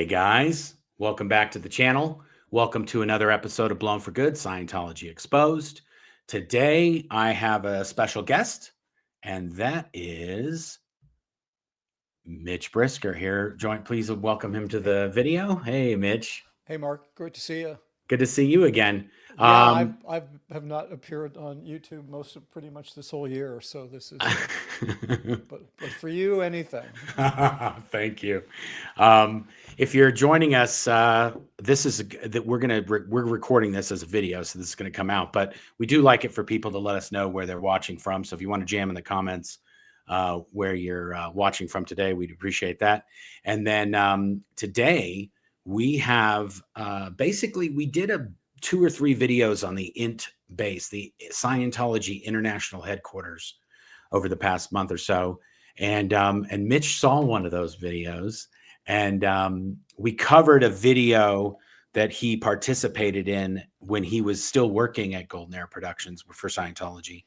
Hey guys, welcome back to the channel. Welcome to another episode of Blown for Good, Scientology Exposed. Today I have a special guest, and that is Mitch Brisker here. Please welcome him to the video. Hey, Mitch. Hey, Mark. Great to see you. Good to see you again. Yeah, I have not appeared on YouTube pretty much this whole year, so this is but for you, anything. Thank you. If you're joining us, this is that we're recording this as a video, so this is going to come out. But we do like it for people to let us know where they're watching from. So if you want to jam in the comments where you're watching from today, we'd appreciate that. And then today we have basically we did 2 or 3 videos on the INT base, the Scientology International Headquarters, over the past month or so. And Mitch saw one of those videos, and we covered a video that he participated in when he was still working at Golden Air Productions for Scientology.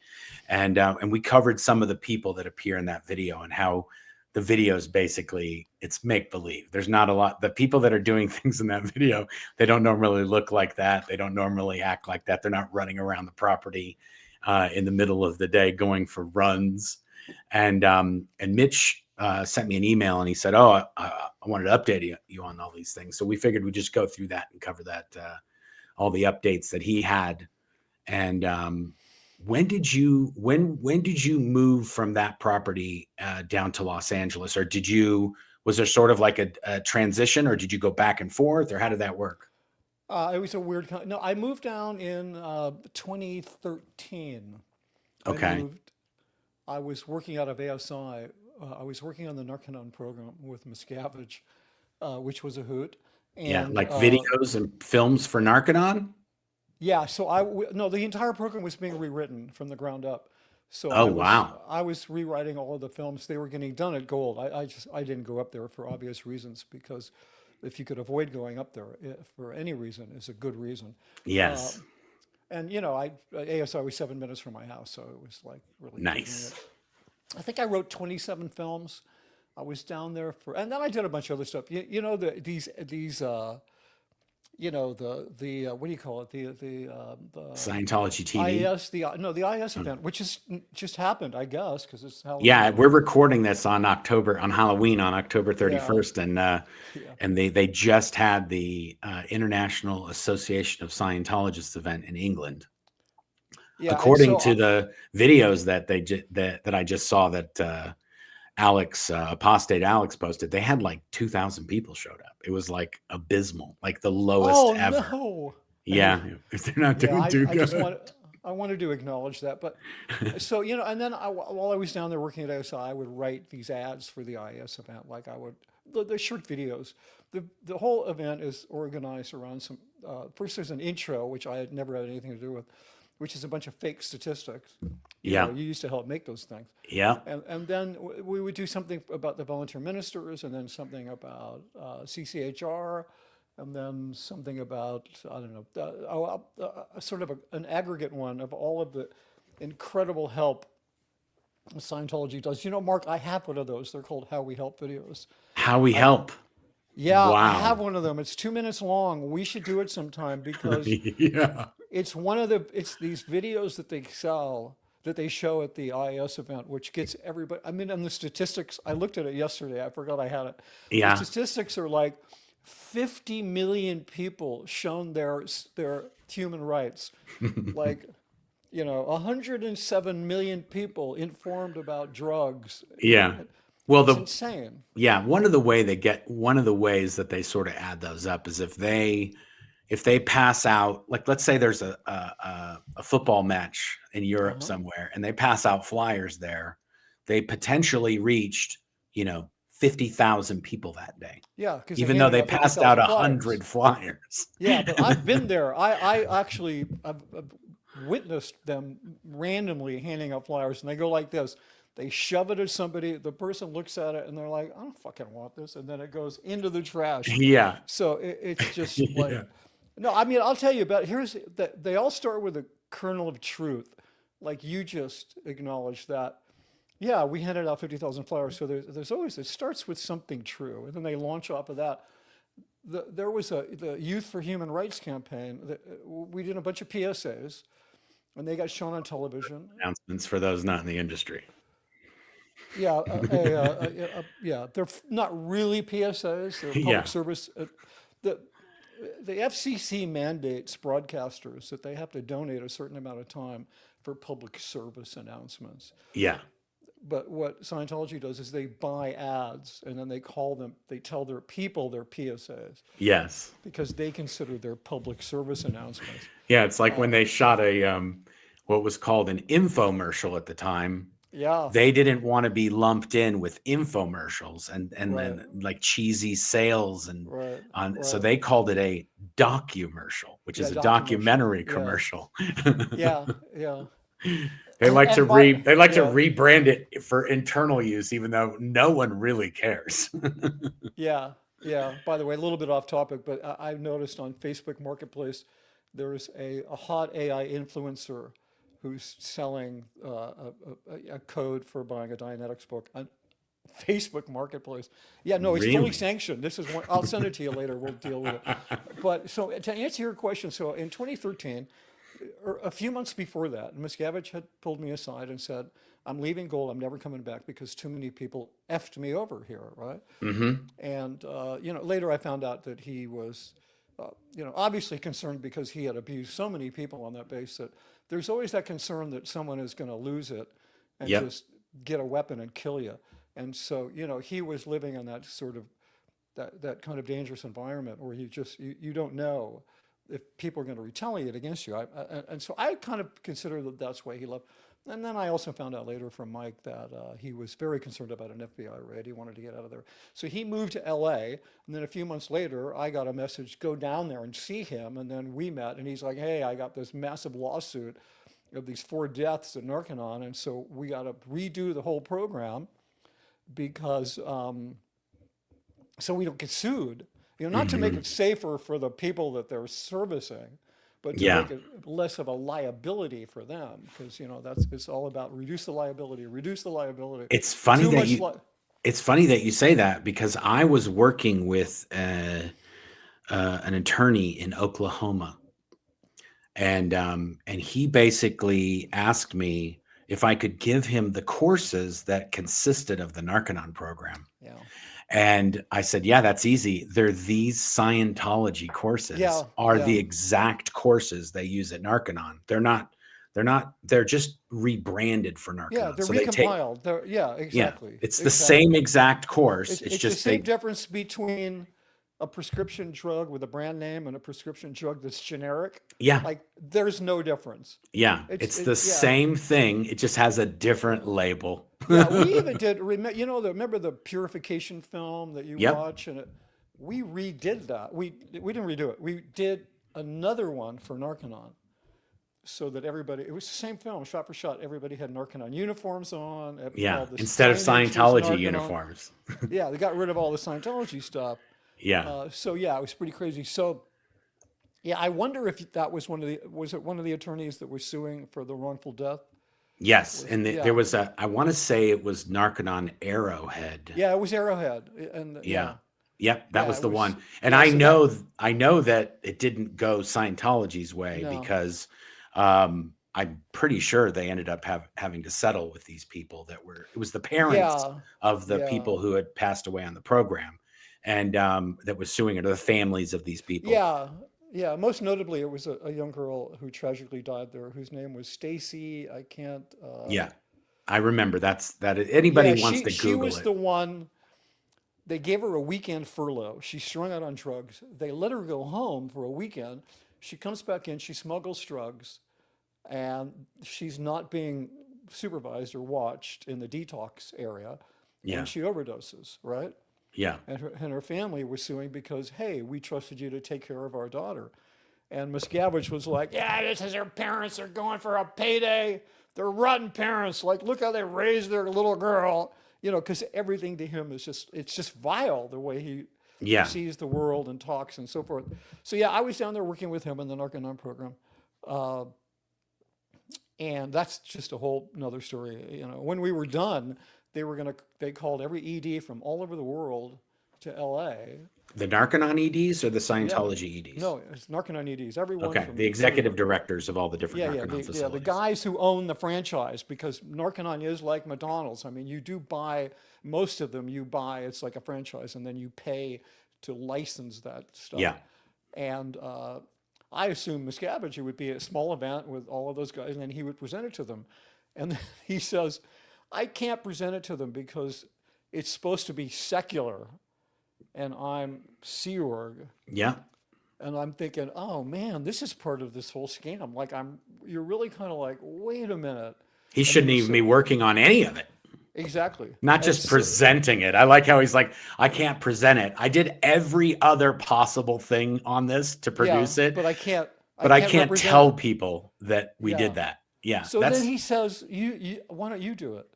And we covered some of the people that appear in that video and how the video is basically, it's make-believe. There's not a lot. The people that are doing things in that video, they don't normally look like that. They don't normally act like that. They're not running around the property in the middle of the day going for runs. And Mitch sent me an email and he said, "Oh, I wanted to update you on all these things." So we figured we'd just go through that and cover that, all the updates that he had. And when did you move from that property down to Los Angeles, or was there sort of like a transition, or did you go back and forth, or how did that work? It was a weird. No, I moved down in 2013. I Okay. moved. I was working out of ASI. I was working on the Narconon program with Miscavige, which was a hoot. Yeah, And like videos and films for Narconon. yeah, so no, the entire program was being rewritten from the ground up. So Oh, wow. I was rewriting all of the films. They were getting done at Gold. I didn't go up there for obvious reasons, because if you could avoid going up there for any reason, is a good reason. Uh, Yes. and ASI was 7 minutes from my house, so it was like really convenient. Nice. I think I wrote 27 films. I was down there and then I did a bunch of other stuff. The what do you call it? The Scientology TV. IS the no the IS event, which is just happened, I guess, because it's Yeah, Halloween. we're recording this on Halloween on October Yeah, 31st, yeah, and they just had the International Association of Scientologists event in England. yeah. And According so to the videos that I just saw that Apostate Alex posted, they had like 2,000 people showed up. It was like abysmal, like the lowest oh ever. no, Yeah, they're not yeah. doing too I just good. wanted to acknowledge that, but so and then while I was down there working at ASI, I would write these ads for the IS event. Like I would the short videos. The whole event is organized around some. First, there's an intro, which I had never had anything to do with, which is a bunch of fake statistics. Yeah, You used to help make those things. yeah. And then we would do something about the volunteer ministers, and then something about CCHR, and then something about, I don't know, sort of an aggregate one of all of the incredible help Scientology does. Mark, I have one of those. They're called How We Help videos. How we I, help. yeah, I have Wow. one of them. It's 2 minutes long. We should do it sometime, because Yeah. it's these videos that they sell, that they show at the IS event, which gets everybody. I mean, and the statistics, I looked at it yesterday. I forgot I had it. The Yeah. statistics are like 50 million people shown their human rights. Like, 107 million people informed about drugs. Yeah. Well, It's the insane. yeah, one of the ways that they sort of add those up is if they pass out, like let's say there's a football match in Europe Uh-huh. somewhere and they pass out flyers there, they potentially reached, 50,000 people that day, Yeah, because they're even though handing they out passed out 50,000 100 flyers. flyers. Yeah, but I've been there. I actually I've witnessed them randomly handing out flyers, and they go like this. They shove it at somebody. The person looks at it, and they're like, "I don't fucking want this," and then it goes into the trash. Yeah. So it's just like, Yeah. no. I mean, I'll tell you about. Here's that. They all start with a kernel of truth, like you just acknowledged that. Yeah, we handed out 50,000 flyers. So there's always, it starts with something true, and then they launch off of that. there was the Youth for Human Rights campaign. We did a bunch of PSAs, and they got shown on television. Announcements for those not in the industry. Yeah, yeah, they're not really PSAs. They're public Yeah. service. The the FCC mandates broadcasters that they have to donate a certain amount of time for public service announcements. Yeah. But what Scientology does is they buy ads and then they tell their people they're PSAs Yes. because they consider their public service announcements. Yeah. It's like when they shot what was called an infomercial at the time. Yeah, They didn't want to be lumped in with infomercials and right, then like cheesy sales right, so right. they called it a documercial, which Yeah, is a documentary. documentary Yeah, commercial. yeah, yeah. They like to And by yeah, rebrand it for internal use, even though no one really cares. yeah, yeah. By the way, a little bit off topic, but I've noticed on Facebook Marketplace there's a hot AI influencer who's selling a code for buying a Dianetics book on Facebook Marketplace. Yeah, no, it's fully Really? sanctioned. This is one. I'll send it to you later. We'll deal with it. But so to answer your question, so in 2013, or a few months before that, Miscavige had pulled me aside and said, "I'm leaving Gold. I'm never coming back because too many people effed me over here, right?" Hmm. And later I found out that he was, obviously concerned because he had abused so many people on that base that there's always that concern that someone is going to lose it and Yep. just get a weapon and kill you. And so, he was living in that sort of that kind of dangerous environment where you don't know if people are going to retaliate against you. And so I kind of consider that that's why he left. And then I also found out later from Mike that he was very concerned about an FBI raid. He wanted to get out of there. So he moved to LA. And then a few months later, I got a message, go down there and see him. And then we met. And he's like, hey, I got this massive lawsuit of these 4 deaths at Narconon. And so we got to redo the whole program because so we don't get sued. Not to make Hmm. it safer for the people that they're servicing, but to Yeah. make it less of a liability for them, because it's all about reduce the liability, reduce the liability. It's funny Too that much you it's funny that you say that because I was working with an attorney in Oklahoma, and he basically asked me if I could give him the courses that consisted of the Narconon program. yeah, And I said, yeah, that's easy. They're these Scientology courses yeah, are the yeah, exact courses they use at Narconon. They're just rebranded for yeah. Narconon. They're So they take, recompiled. Yeah, yeah, exactly, it's the same exactly. exact course. It's It's the just same difference between a prescription drug with a brand name and a prescription drug that's generic. yeah, Like there's no difference. yeah, It's it's the yeah. same thing. It just has a different Yeah. label. Yeah, we even did. Remember the purification film that you Yep. watch, and we redid that. We didn't redo it. We did another one for Narconon, so that everybody. It was the same film, shot for shot. Everybody had Narconon uniforms on. Yeah. All the Instead of signage was Scientology Narconon. uniforms. Yeah, they got rid of all the Scientology stuff. Yeah. So yeah, it was pretty crazy. So yeah, I wonder if that was one of the attorneys that was suing for the wrongful death? Yes. Was And there yeah, was I want to say it was Narconon Arrowhead. yeah, it was Arrowhead, and Yeah. yeah, Yep, that yeah, was it the was one. And yeah. So that I know that it didn't go Scientology's way no, because I'm pretty sure they ended up having to settle with these people it was the parents yeah, of the yeah, people who had passed away on the program and that was suing it, or the families of these people. yeah, yeah. Most notably, it was a young girl who tragically died there, whose name was Stacy. I can't. Yeah. I remember that anybody Yeah, wants to she Google was it. the one. They gave her a weekend furlough. She's strung out on drugs. They let her go home for a weekend. She comes back in. She smuggles drugs, and she's not being supervised or watched in the detox area, and Yeah. she overdoses. Right. Yeah. And her family was suing because, hey, we trusted you to take care of our daughter. And Miscavige was like, yeah, this is her parents. They're going for a payday. They're rotten parents. Like, look how they raised their little girl. Because everything to him it's just vile the way he Yeah. sees the world and talks and so forth. So yeah, I was down there working with him in the Narconon program. Uh, and that's just a whole nother story. When we were done, they called every ED from all over the world to LA. The Narconon EDs or the Yeah, Scientology EDs? no, it's Narconon EDs. Everyone Okay, from the executive directors of all the different yeah, yeah, Narconon the facilities. guys who own the franchise, because Narconon is like McDonald's. I mean, you do buy most of them. You buy, it's like a franchise, and then you pay to license that stuff. Yeah. And I assumed Miscavige would be a small event with all of those guys, and then he would present it to them. And then he says, "I can't present it to them because it's supposed to be secular, and I'm Sea Org." Yeah. And I'm thinking, oh man, this is part of this whole scam. Like you're really kind of like, wait a minute. He And he shouldn't was even be working on any of it. exactly. Not And just presenting it. I like how he's like, I can't present it. I did every other possible thing on this to yeah, produce it, but I can't. but I can't represent tell it. people that we Yeah. did that. Yeah, So then he says, why don't you do it?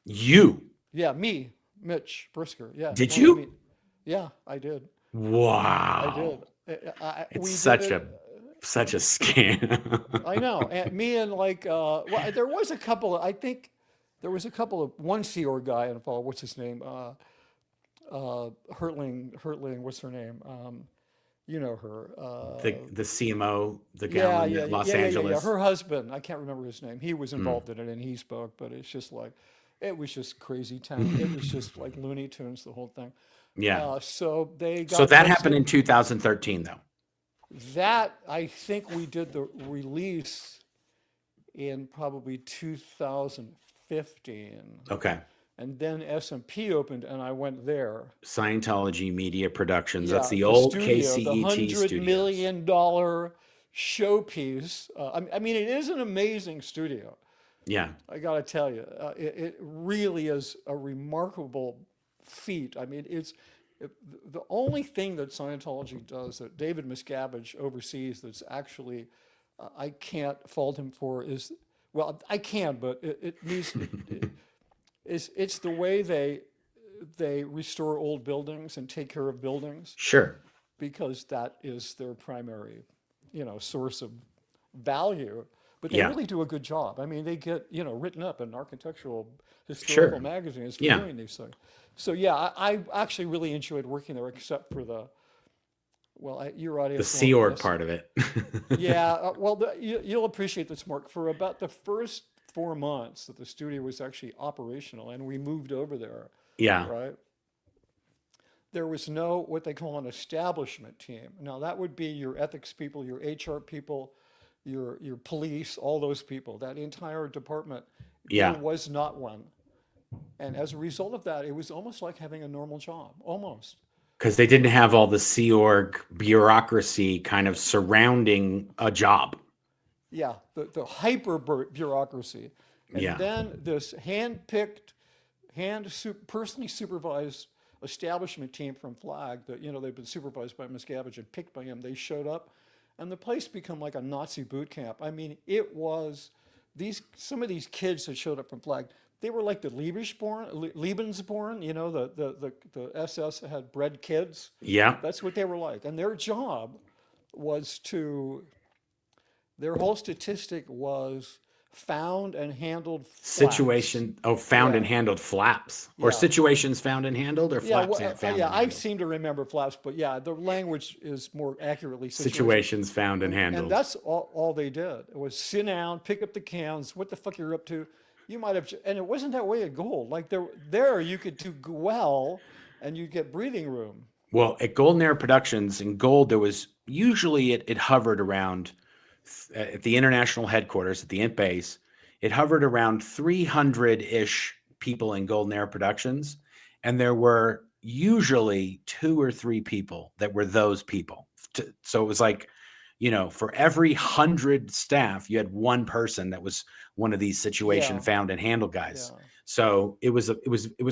you. Yeah, me, Mitch Brisker. Yeah. Did why don't you? we- Yeah, I did. I Wow. did. It's We such did a it. such a scam. I know. And me and like, well, there was a couple. I think there was a couple of one Sea Org guy involved. What's his name? Hertling. What's her name? You know her. The CMO, the gal in Los Yeah. Angeles. Her husband, I can't remember his name. He was involved in it, and he spoke. But it's just like, it was just crazy town. It was just like Looney Tunes, the whole thing. Yeah. So they got So that posted. happened in 2013, though. That I think we did the release in probably 2015, Okay. and then S&P opened, and I went there. Scientology Media Productions. Yeah, That's the the old studio, the KCET $100 studios. million showpiece. I mean, it is an amazing studio. Yeah. I got to tell you, it really is a remarkable feat. I mean, the only thing that Scientology does that David Miscavige oversees that's actually I can't fault him for is, well, I can, but it needs it's the way they restore old buildings and take care of buildings, Sure. because that is their primary, source of value. But they Yeah. really do a good job. I mean, they get, written up in architectural historical Sure. magazines for Yeah. doing these things. So yeah, I actually really enjoyed working there, except for your audience. The Sea won't Org miss- part of it. Yeah, well, you'll appreciate this, Mark. For about the first 4 months that the studio was actually operational, and we moved over there, Yeah. right? There was no what they call an establishment team. Now that would be your ethics people, your HR people, your police, all those people. That entire department. Yeah. There was not one, and as a result of that, it was almost like having a normal job, almost. Because they didn't have all the Sea Org bureaucracy kind of surrounding a job. Yeah, the hyper bureaucracy, and Yeah. then this hand-picked, personally supervised establishment team from Flag that they've been supervised by Miscavige and picked by him. They showed up, and the place became like a Nazi boot camp. I mean, it was some of these kids that showed up from Flag. They were like the Lebensborn, the SS had bred kids. Yeah. That's what they were like, and their job was their whole statistic was found and handled flaps. Situation. Oh, found Yeah. and handled flaps. Or Yeah. situations found and handled, or Yeah, flaps well, found yeah, and I handled. seem to remember flaps, but yeah, the language is more accurately Situations found and handled. And that's all they did. It was sit down, pick up the cans, what the fuck you're up to. You might have, and it wasn't that way at Gold. Like there you could do well, and you get breathing room. Well, at Golden Era Productions in Gold, there was usually it hovered around at the international headquarters at the Int base. It hovered around 300-ish people in Golden Era Productions, and there were usually 2 or 3 people that were those people. So it was like, for every 100 staff, you had one person that was one of these situation Yeah. found and handle guys. Yeah. So it was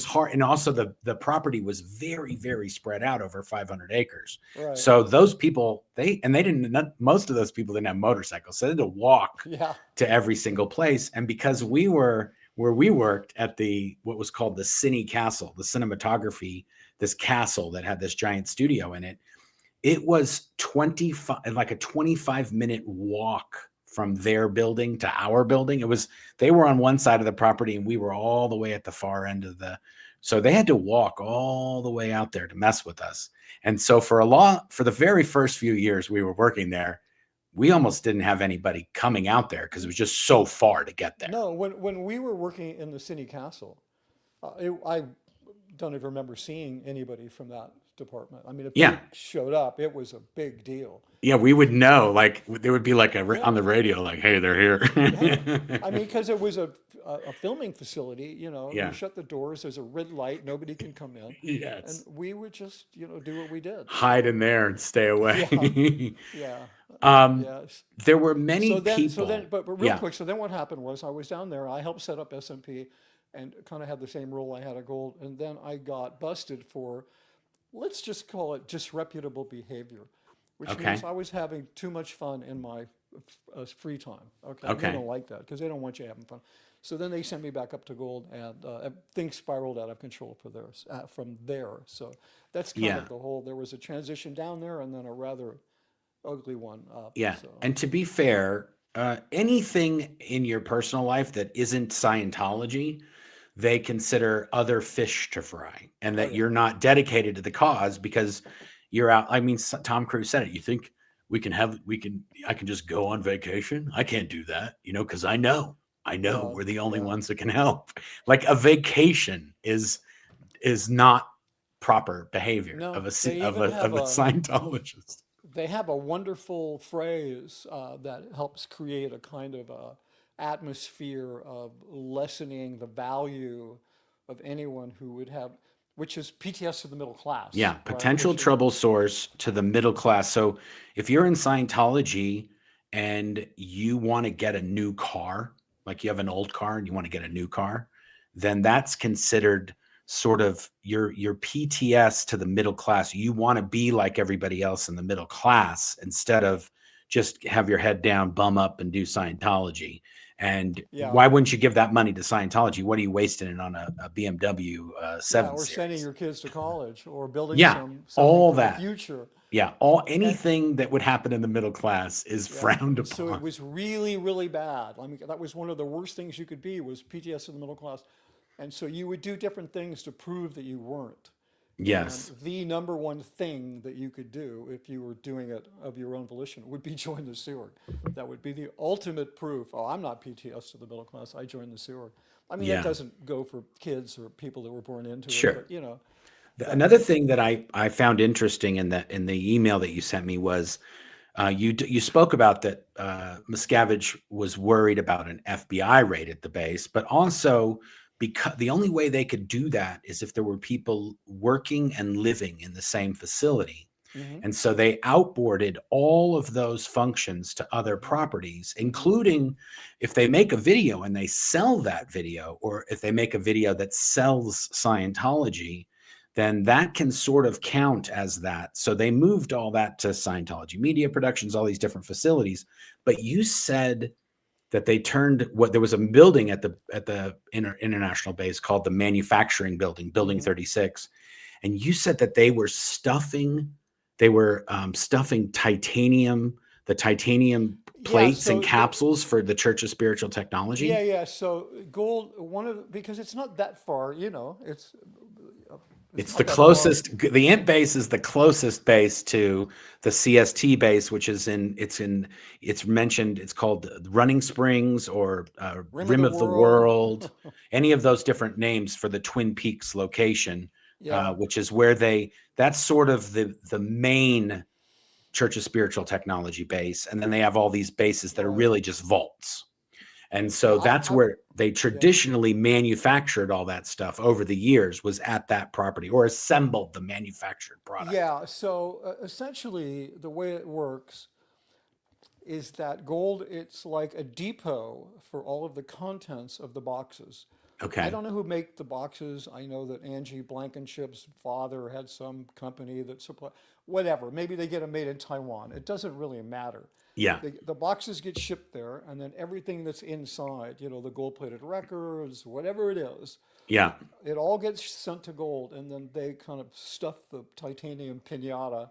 hard, and also the property was very, very spread out over 500 acres. Right. So those people, most of those people didn't have motorcycles, so they had to walk Yeah. to every single place. And because we were where we worked at what was called the Cine Castle, the cinematography, this castle that had this giant studio in it, it was 25-minute walk from their building to our building. They were on one side of the property and we were all the way at the far end of So they had to walk all the way out there to mess with us. And so for the very first few years we were working there, we almost didn't have anybody coming out there because it was just so far to get there. No, when we were working in the city council, I don't even remember seeing anybody from that department. I mean, if Yeah. they showed up, it was a big deal. Yeah, we would know. Like there would be like on Yeah, the radio, like, "Hey, they're yeah. here." I mean, because it was a filming facility, you Yeah. shut the doors, there's a red light, nobody can come in. And Yes. we would just, do what we did. Hide in there and stay Yeah, away. yeah, um, yes. there were many So then, people. but real Yeah. quick, so then what happened was I was down there, I helped set up SMP and kind of had the same role I had at Gold. And then I got busted for, let's just call it disreputable behavior, which Okay. means I was having too much fun in my free time. Okay, and they Okay. don't like that because they don't want you having fun. So then they sent me back up to Gold, and things spiraled out of control for theirs from there. So that's kind Yeah. of the whole. There was a transition down there, and then a rather ugly one up. Yeah. So And to be fair, anything in your personal life that isn't Scientology, they consider other fish to fry, and oh that yeah, you're not dedicated to the cause because you're out. I mean, Tom Cruise said it. You think I can just go on vacation? I can't do that, because I know well we're the only yeah, ones that can help. Like a vacation is not proper behavior no, of a they of even a have of a Scientologist. they have a wonderful phrase that helps create a kind of a atmosphere of lessening the value of anyone who would have, which is PTS to the middle class, Yeah, right? potential Which is trouble source to the middle class. So if you're in Scientology and you want to get a new car, like you have an old car and you want to get a new car, then that's considered sort of your PTS to the middle class. You want to be like everybody else in the middle class instead of just have your head down, bum up, and do Scientology. And yeah, why wouldn't you give that money to Scientology? What are you wasting it on a BMW yeah, 7 or sending Series? your kids to college or building Yeah, something all for the that. future. Yeah, all And anything that would happen in the middle class is yeah, frowned so it upon. was really, really bad. I mean, that was one of the worst things you could be was PTS in the middle class. And so you would do different things to prove that you weren't. And Yes. the number one thing that you could do if you were doing it of your own volition would be join the Sea Org. That would be the ultimate proof. Oh, I'm not PTS to the middle class. I joined the Sea Org. I mean, that Yeah. doesn't go for kids or people that were born into it, Sure. but that Another thing that I found interesting in the email that you sent me was you spoke about that Miscavige was worried about an FBI raid at the base, but also because the only way they could do that is if there were people working and living in the same facility. hmm And so they outboarded all of those functions to other hmm properties, hmm including if they make a video and they sell that video, or if they make a video that sells Scientology, then that can sort of count as that. So they moved all that to Scientology Media Productions, all these different facilities. But you said that they turned what there was a building at the international base called the manufacturing building, Building hmm 36, and you said that they were stuffing the titanium Yeah, plates and so the, capsules for the Church of Spiritual yeah, Technology. yeah. So gold, because it's not that far, it's It's the not that far. closest. The int base is the closest base to the CST base, which is it's mentioned. It's called Running Springs or Rim of Rim the of the world. World. Any of those different names for the Twin Peaks location, Yeah, which is where that's sort of the main Church of Spiritual Technology base, and then they have all these bases that are right. really just vaults. And Yeah, so that's where they yeah, traditionally manufactured all that stuff over the years, was at that property, or assembled the manufactured product. yeah. So essentially, the way it works is that gold, it's like a depot for all of the contents of the boxes. I Okay. don't know who make the boxes. I know that Angie Blankenship's father had some company that supply, whatever. Maybe they get them made in Taiwan. It doesn't really matter. Yeah. The boxes get shipped there, and then everything that's inside, the gold-plated records, whatever it is, Yeah. it all gets sent to gold, and then they kind of stuff the titanium pinata.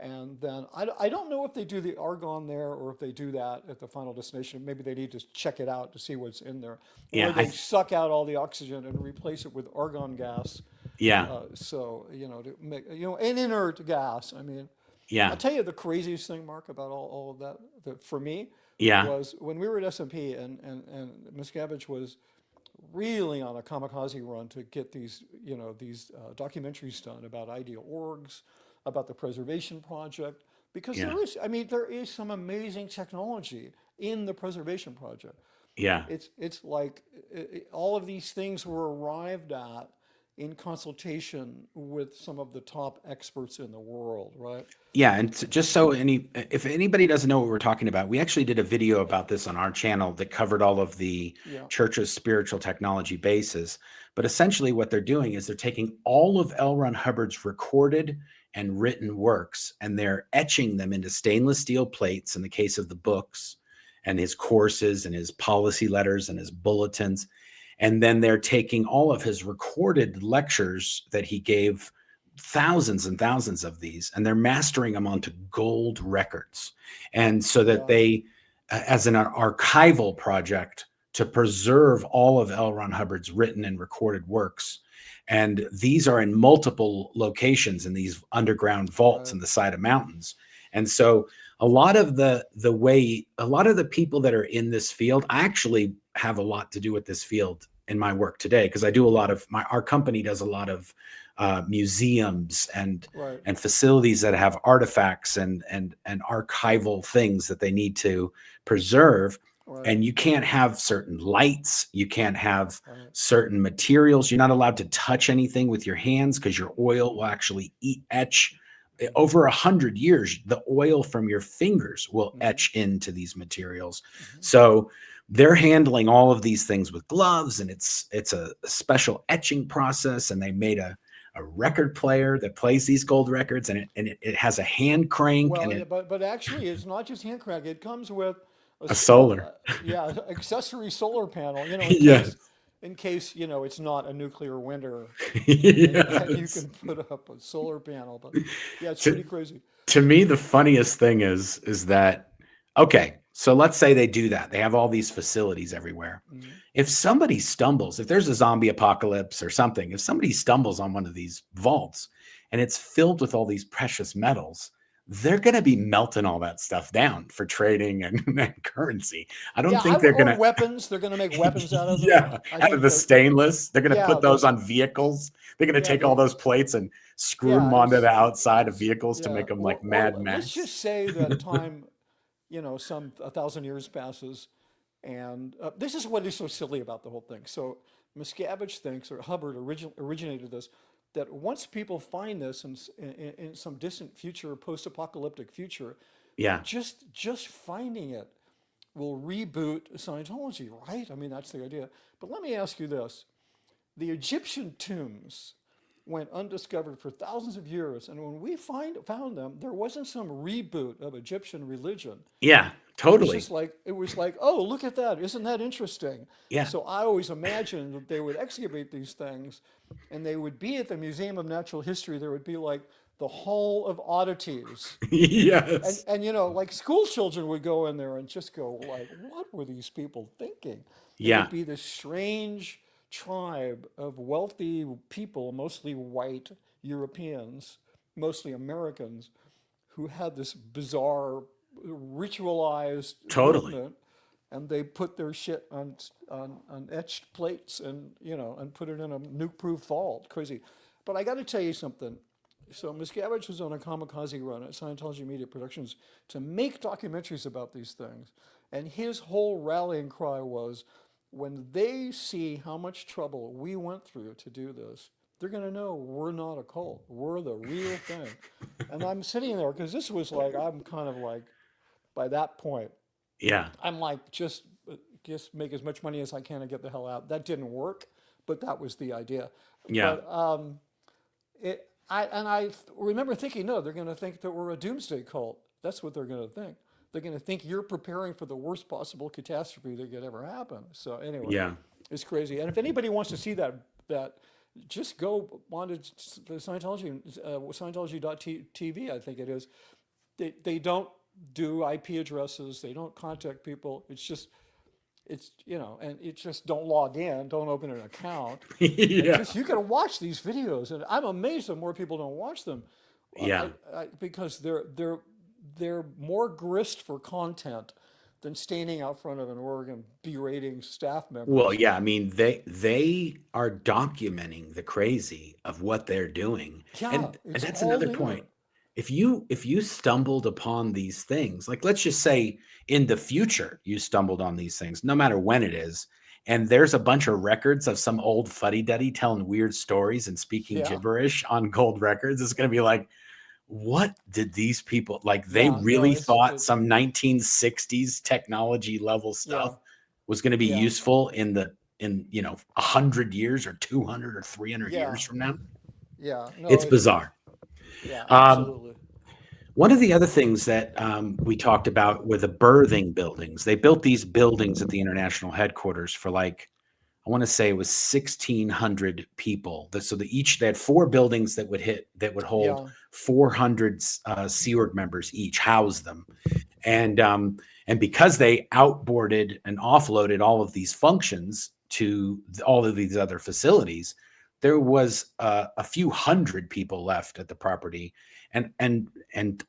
And then I don't know if they do the argon there or if they do that at the final destination. Maybe they need to check it out to see what's in there. Or Yeah. they suck out all the oxygen and replace it with argon gas Yeah. So, to make, an inert gas. I mean, I'll Yeah. tell you the craziest thing, Mark, about all of that for me Yeah. was when we were at S&P and Miscavige was really on a kamikaze run to get these documentaries done about ideal orgs, about the preservation project, because Yeah. there is some amazing technology in the preservation project. Yeah. It's like all of these things were arrived at in consultation with some of the top experts in the world, right? Yeah, and just so if anybody doesn't know what we're talking about, we actually did a video about this on our channel that covered all of the Yeah, church's spiritual technology bases. But essentially, what they're doing is they're taking all of L. Ron Hubbard's recorded and written works, and they're etching them into stainless steel plates in the case of the books, and his courses, and his policy letters, and his bulletins. And then they're taking all of his recorded lectures that he gave, thousands and thousands of these, and they're mastering them onto gold records, and so that yeah, they as an archival project to preserve all of L. Ron Hubbard's written and recorded works. And these are in multiple locations in these underground vaults right. in the side of mountains. And so a lot of a lot of the people that are in this field, I actually have a lot to do with this field in my work today, because I do a lot of our company does a lot of museums Right, and facilities that have artifacts and archival things that they need to preserve. right, And you can't have certain lights, you can't have right. certain materials, you're not allowed to touch anything with your hands, because your oil will actually etch over 100 years. The oil from your fingers will Mm-hmm, etch into these materials. mm-hmm. So they're handling all of these things with gloves, and it's a special etching process. And they made a record player that plays these gold records, and it has a hand crank and Well, yeah, but actually, it's not just hand crank. It comes with a solar. yeah, accessory solar panel. Yes. In case it's not a nuclear winter, and you Yes. can put up a solar panel. But yeah, it's pretty To, crazy. to me, the funniest thing is that, okay, so let's say they do that. They have all these facilities everywhere. Mm-hmm. If somebody stumbles, if there's a zombie apocalypse or something, if somebody stumbles on one of these vaults and it's filled with all these precious metals, they're going to be melting all that stuff down for trading and currency. I don't Yeah, think they're going or to, weapons. They're going to make weapons out of them. yeah, I out of think the that. stainless, they're going to Yeah, put those on vehicles. They're going to yeah, take all those plates and screw yeah. them onto the outside of vehicles to Yeah, make them or like Mad let's Max. just say that time, some 1,000 years passes, and this is what is so silly about the whole thing. So Miscavige thinks, or Hubbard originated this, that once people find this in some distant future, post-apocalyptic future, Yeah. just finding it will reboot Scientology, right? I mean, that's the idea. But let me ask you this: the Egyptian tombs went undiscovered for thousands of years, and when we found them, there wasn't some reboot of Egyptian religion. Yeah, It was totally. just like oh, look at that! Isn't that interesting? Yeah. So I always imagined that they would excavate these things, and they would be at the Museum of Natural History. There would be like the Hall of Oddities, and Yes. like school children would go in there and just go like, what were these people thinking? It would Yeah. be this strange tribe of wealthy people, mostly white Europeans, mostly Americans, who had this bizarre ritualized Totally. movement, and they put their shit on etched plates, and and put it in a nuke-proof vault. Crazy. But I got to tell you something. So Miscavige was on a kamikaze run at Scientology Media Productions to make documentaries about these things. And his whole rallying cry was, when they see how much trouble we went through to do this, they're going to know we're not a cult. We're the real thing. And I'm sitting there because this was like, I'm kind of like, by that point, Yeah. I'm like, just make as much money as I can and get the hell out. That didn't work, but that was the idea. Yeah. But I remember thinking, no, they're going to think that we're a doomsday cult. That's what they're going to think. They're going to think you're preparing for the worst possible catastrophe that could ever happen. So anyway, Yeah. it's crazy. And if anybody wants to see that just go on to the Scientology, Scientology.tv, I think it is. They don't do IP addresses. They don't contact people. It's just it's, and it's just don't log in, don't open an account. And Yeah. just, you got to watch these videos. And I'm amazed that more people don't watch them. Yeah. Because they're more grist for content than standing out front of an org and berating staff Well, members. yeah, I mean they are documenting the crazy of what they're doing. Yeah, And it's that's all another there. point. If you stumbled upon these things, like let's just say in the future you stumbled on these things, no matter when it is, and there's a bunch of records of some old fuddy-duddy telling weird stories and speaking Yeah, gibberish on gold records, it's going to be like, what did these people like? They yeah, no, really thought it, some 1960s technology level yeah, stuff was going to be yeah, useful in 100 years or 200 or 300 yeah, years from now. yeah, no, It's bizarre. yeah, Um, absolutely. one of the other things that we talked about were the birthing buildings. They built these buildings at the international headquarters for like, I want to say it was 1,600 people. So they had four buildings that would hold Yeah, 400 Sea Org members each, house them, and because they outboarded and offloaded all of these functions to all of these other facilities, there was a few hundred people left at the property, and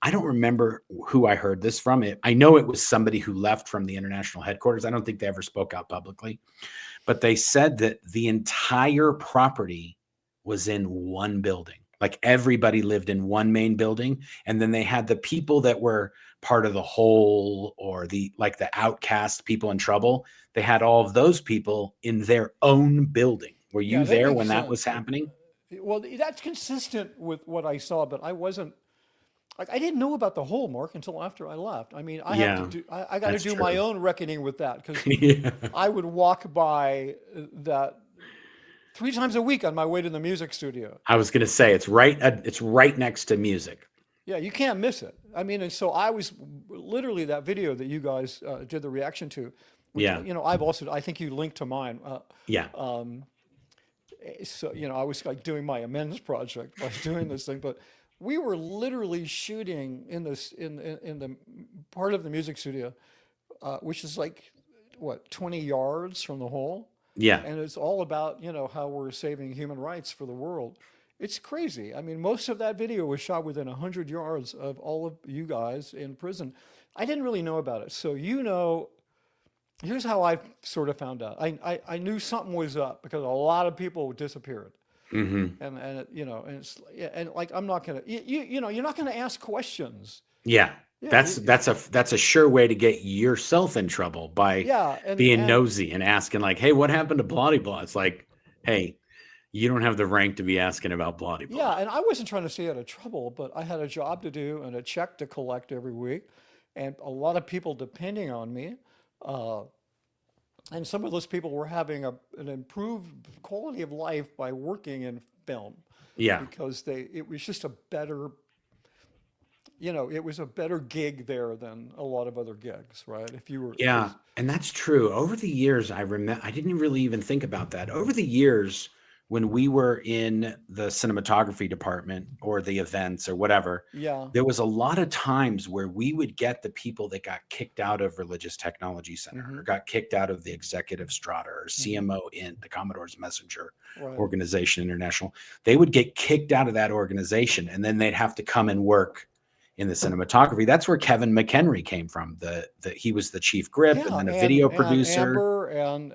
I don't remember who I heard this from. I know it was somebody who left from the international headquarters. I don't think they ever spoke out publicly, but they said that the entire property was in one building. Like everybody lived in one main building. And then they had the people that were part of the whole or the outcast people in trouble. They had all of those people in their own building. Were yeah, you that there makes when that was sense. happening? Well, that's consistent with what I saw, but I wasn't like I didn't know about the whole mark until after I left. I mean, I have to Yeah, do I got to that's do my true. own reckoning with that because Yeah. I would walk by that 3 times a week on my way to the music studio. I was going to say it's right next to music. Yeah, you can't miss it. I mean, and so I was literally that video that you guys did the reaction to, which Yeah. I think you linked to mine. Yeah. So I was like doing my amends project by doing this thing, but we were literally shooting in this in the part of the music studio, which is like what 20 yards from the hole, Yeah. and it's all about how we're saving human rights for the world. It's crazy. I mean, most of that video was shot within 100 yards of all of you guys in prison. I didn't really know about it, so here's how I sort of found out. I knew something was up because a lot of people disappeared, Hmm. and it's yeah, and like I'm not gonna you're not gonna ask questions. Yeah. Yeah, That's a sure way to get yourself in trouble by yeah, and being and nosy and asking like, "Hey, what happened to blah blah?" It's like, "Hey, you don't have the rank to be asking about blah yeah, blah." and I wasn't trying to stay out of trouble, but I had a job to do and a check to collect every week, and a lot of people depending on me. Uh, and some of those people were having an improved quality of life by working in film Yeah. because it was just a better it was a better gig there than a lot of other gigs, right? If you were, Yeah, because and that's true. Over the years, I didn't really even think about that. Over the years, when we were in the cinematography department or the events or whatever, yeah, there was a lot of times where we would get the people that got kicked out of Religious Technology Center hmm or got kicked out of the Executive Strata or hmm CMO in the Commodore's Messenger right, Organization International. They would get kicked out of that organization and then they'd have to come and work in the cinematography. That's where Kevin McHenry came from. He was the chief grip and yeah, then a and video and producer. Amber and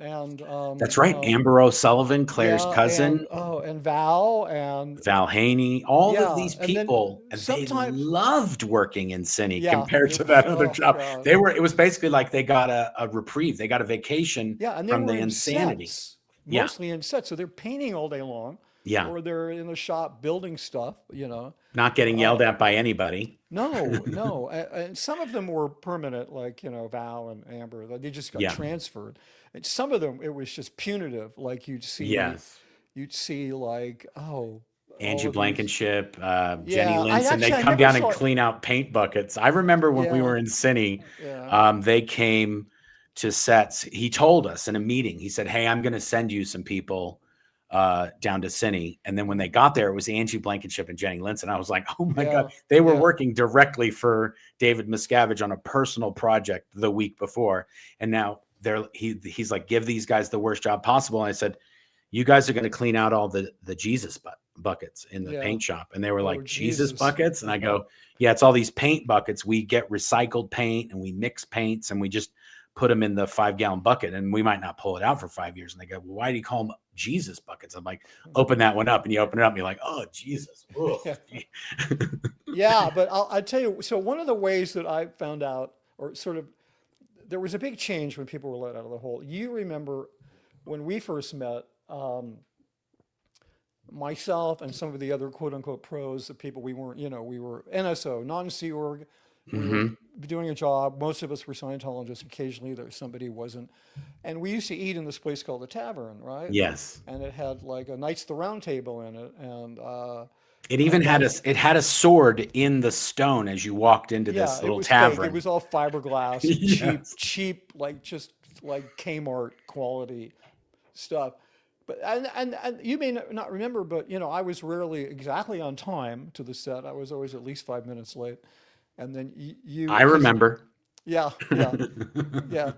That's right. Amber O'Sullivan, Claire's yeah, cousin, and Val and Val Haney, all of yeah, these and then people, and they sometimes loved working in Cine yeah, compared to that other oh job. God, It was basically like they got a reprieve. They got a vacation yeah, and they from were the in insanity. sets, Yeah. mostly in sets, so they're painting all day long, Yeah. or they're in the shop building stuff, Not getting Uh, yelled at by anybody. No, no, and some of them were permanent, like Val and Amber. They just got Yeah. transferred. And some of them, it was just punitive. Like Yes. you'd see like, oh, all Angie of these. Blankenship, Jenny Yeah, Linson, they'd I come never down and saw. clean out paint buckets. I remember when we Yeah, were in Cine, yeah, they came to sets. He told us in a meeting, he said, "Hey, I'm going to send you some people down to Cine." And then when they mhm, got there, it was Angie Blankenship and Jenny Linson. I was like, "Oh my God." yeah, They were yeah, working directly for David Miscavige on a personal project the week before. And now he's like, give these guys the worst job possible. And I said, you guys are going to clean out all the Jesus buckets in the Yeah. paint shop. And they were Oh, like, Jesus Jesus. buckets? And I go, yeah, it's all these paint buckets. We get recycled paint and we mix paints and we just put them in the 5-gallon bucket, and we might not pull it out for 5 years. And they go, well, why do you call them Jesus buckets? I'm like, open that one up, and you open it up and you're like, oh, Jesus. Yeah. Yeah, but I'll tell you, so one of the ways that I found out, or sort of, there was a big change when people were let out of the hole. You remember when we first met, myself and some of the other quote unquote pros, the people we weren't, we were NSO, non-Sea Org. We were Hmm. doing a job. Most of us were Scientologists. Occasionally there somebody who wasn't. And we used to eat in this place called the Tavern, right? Yes. And it had like a Knights of the Round Table in it. And It had even had lots, it had a sword in the stone as you walked into yeah, this it little was fake. It tavern. was all fiberglass, cheap, Yes. cheap, like just like Kmart quality stuff. But and you may not remember, but I was rarely exactly on time to the set. I was always at least 5 minutes late. And then I because remember. yeah, yeah, yeah,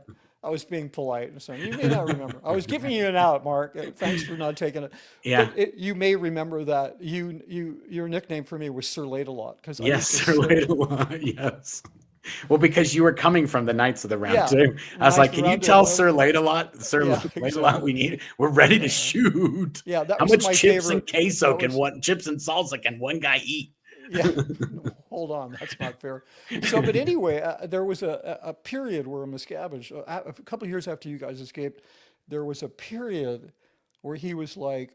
I was being polite and saying you may not remember. I was giving you an out, Mark. Thanks for not taking it. Yeah. But you may remember that your nickname for me was Sir Late a lot because I Yes, used to Sir sit. Ladle. Yes. Well, because you were coming from the Knights of the Round Yeah, too. I was Knights like, of the can you Round tell Table. Sir Late a lot? Sir Yeah, Late a lot. exactly. We're ready to Yeah, shoot. yeah, that How was much my chips and favorite. queso That can was one chips and salsa can one guy eat? Yeah, no, hold on, that's not fair. So, but anyway, there was a period where Miscavige, a couple of years after you guys escaped, there was a period where he was like,